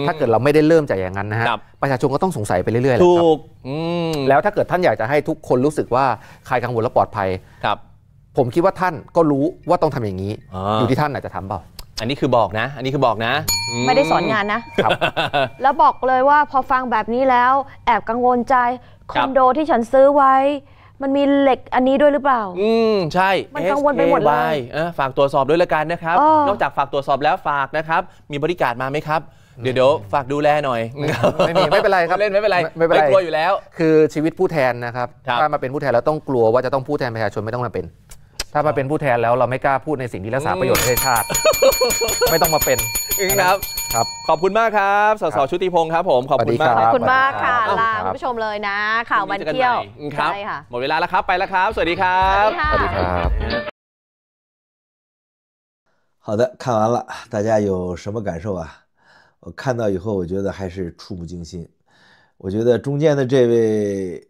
ถ้าเกิดเราไม่ได้เริ่มจากอย่างนั้นนะฮะประชาชนก็ต้องสงสัยไปเรื่อยๆถูกแล้วถ้าเกิดท่านอยากจะให้ทุกคนรู้สึกว่าคลายกังวลและปลอดภัยผมคิดว่าท่านก็รู้ว่าต้องทำอย่างนี้อยู่ที่ท่านอาจจะทำเปล่าอันนี้คือบอกนะไม่ได้สอนงานนะแล้วบอกเลยว่าพอฟังแบบนี้แล้วแอบกังวลใจคอนโดที่ฉันซื้อไว้มันมีเหล็กอันนี้ด้วยหรือเปล่าใช่มันกังวลไปหมดเลยฝากตรวจสอบด้วยละกันนะครับนอกจากฝากตรวจสอบแล้วฝากนะครับมีบริการมาไหมครับเดี๋ยวฝากดูแลหน่อยไม่เป็นไรครับเล่นไม่เป็นไรไม่กลัวอยู่แล้วคือชีวิตผู้แทนนะครับถ้ามาเป็นผู้แทนแล้วต้องกลัวว่าจะต้องพูดแทนประชาชนไม่ต้องมาเป็นถ้ามาเป็นผู้แทนแล้วเราไม่กล้าพูดในสิ่งที่รักษาประโยชน์ประเทศชาติไม่ต้องมาเป็นครับขอบคุณมากครับสสชุติพงศ์ครับผมขอบคุณมากขอบคุณมากค่ะลาคุณผู้ชมเลยนะข่าวมันเที่ยวใช่ค่ะหมดเวลาแล้วครับไปแล้วครับสวัสดีครับสวัสดีครับ好的，看完了，大家有什么感受啊？我看到以后，我觉得还是触目惊心。我觉得中间的这位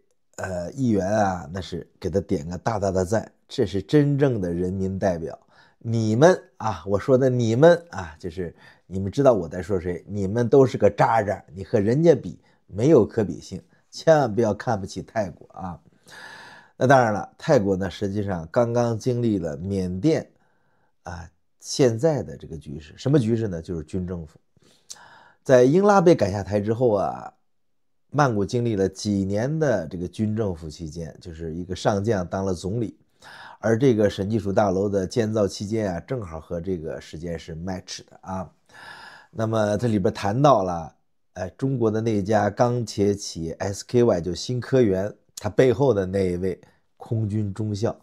议员啊，那是给他点个大大的赞，这是真正的人民代表。你们啊，我说的你们啊，就是你们知道我在说谁，你们都是个渣渣，你和人家比没有可比性，千万不要看不起泰国啊。那当然了，泰国呢，实际上刚刚经历了缅甸啊现在的这个局势，什么局势呢？就是军政府。在英拉被赶下台之后啊，曼谷经历了几年的这个军政府期间，就是一个上将当了总理，而这个审计署大楼的建造期间啊，正好和这个时间是 match 的啊。那么这里边谈到了，中国的那家钢铁企业 SKY 就新科源，它背后的那一位空军中校，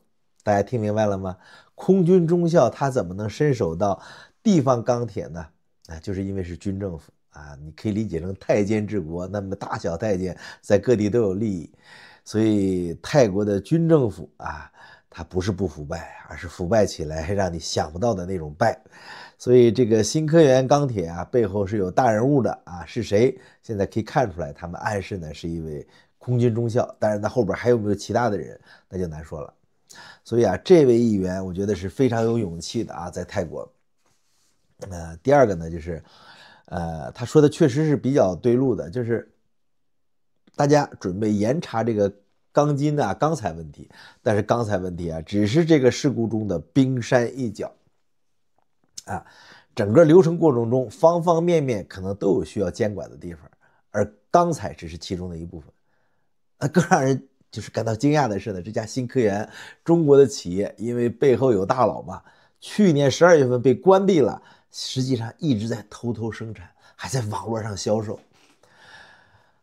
大家听明白了吗？空军中校他怎么能伸手到地方钢铁呢？就是因为是军政府啊，你可以理解成太监治国，那么大小太监在各地都有利益，所以泰国的军政府啊，它不是不腐败，而是腐败起来让你想不到的那种败。所以这个新科源钢铁啊，背后是有大人物的啊，是谁？现在可以看出来，他们暗示呢是一位空军中校，当然那后边还有没有其他的人，那就难说了。所以啊，这位议员我觉得是非常有勇气的啊，在泰国。第二个呢，就是他说的确实是比较对路的，就是大家准备严查这个钢筋啊、钢材问题，但是钢材问题啊，只是这个事故中的冰山一角啊，整个流程过程中方方面面可能都有需要监管的地方，而钢材只是其中的一部分。更让人就是感到惊讶的是呢，这家新科源中国的企业，因为背后有大佬嘛，去年12月份被关闭了，实际上一直在偷偷生产，还在网络上销售。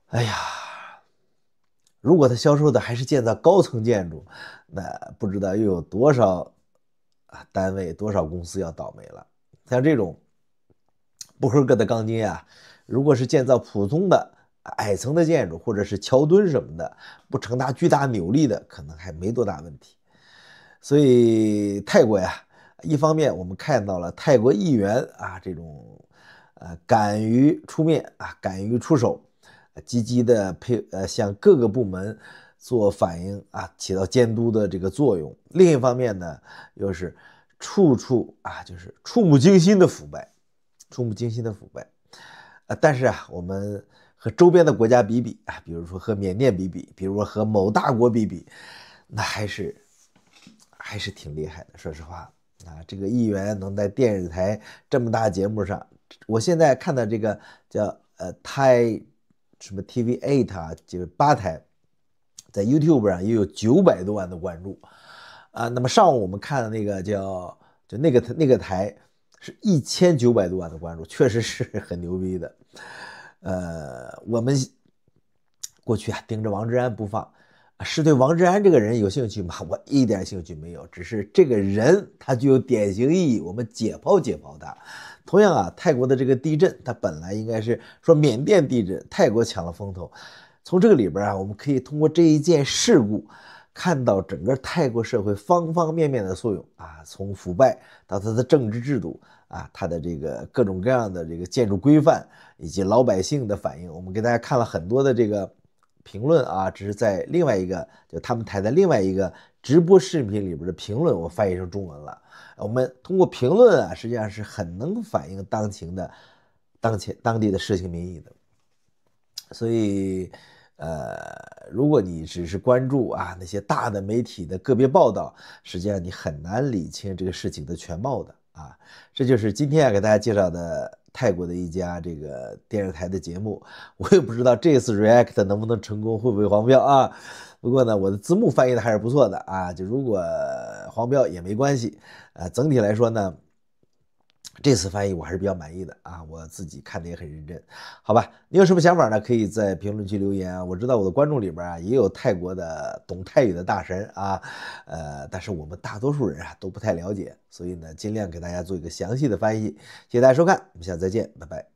哎呀，如果他销售的还是建造高层建筑，那不知道又有多少单位、多少公司要倒霉了。像这种不合格的钢筋啊，如果是建造普通的矮层的建筑或者是桥墩什么的，不承担巨大扭力的，可能还没多大问题。所以泰国呀，一方面我们看到了泰国议员啊这种敢于出面啊，敢于出手，积极的向各个部门做反应啊，起到监督的这个作用。另一方面呢，又是处处啊就是触目惊心的腐败，触目惊心的腐败。但是啊，我们和周边的国家比比啊，比如说和缅甸比比，比如说和某大国比比，那还是挺厉害的。说实话啊，这个议员能在电视台这么大节目上，我现在看到这个叫泰什么 TV8 啊，就是8台，在 YouTube 上也有900多万的关注啊。那么上午我们看的那个就那个台是1900多万的关注，确实是很牛逼的。我们过去啊盯着王志安不放，是对王志安这个人有兴趣吗？我一点兴趣没有，只是这个人他具有典型意义，我们解剖他。同样啊，泰国的这个地震，它本来应该是说缅甸地震，泰国抢了风头。从这个里边啊，我们可以通过这一件事故，看到整个泰国社会方方面面的作用啊，从腐败到它的政治制度啊，它的这个各种各样的这个建筑规范，以及老百姓的反应。我们给大家看了很多的这个评论啊，这是在另外一个就他们台的另外一个直播视频里边的评论，我翻译成中文了。我们通过评论啊，实际上是很能反映当地的事情民意的。所以如果你只是关注啊那些大的媒体的个别报道，实际上你很难理清这个事情的全貌的啊。这就是今天给大家介绍的泰国的一家这个电视台的节目。我也不知道这次 react 能不能成功，会不会黄标啊？不过呢，我的字幕翻译的还是不错的啊，就如果黄标也没关系。整体来说呢，这次翻译我还是比较满意的啊，我自己看的也很认真。好吧，你有什么想法呢？可以在评论区留言啊。我知道我的观众里边啊也有泰国的懂泰语的大神啊，但是我们大多数人啊都不太了解，所以呢尽量给大家做一个详细的翻译。谢谢大家收看，我们下次再见，拜拜。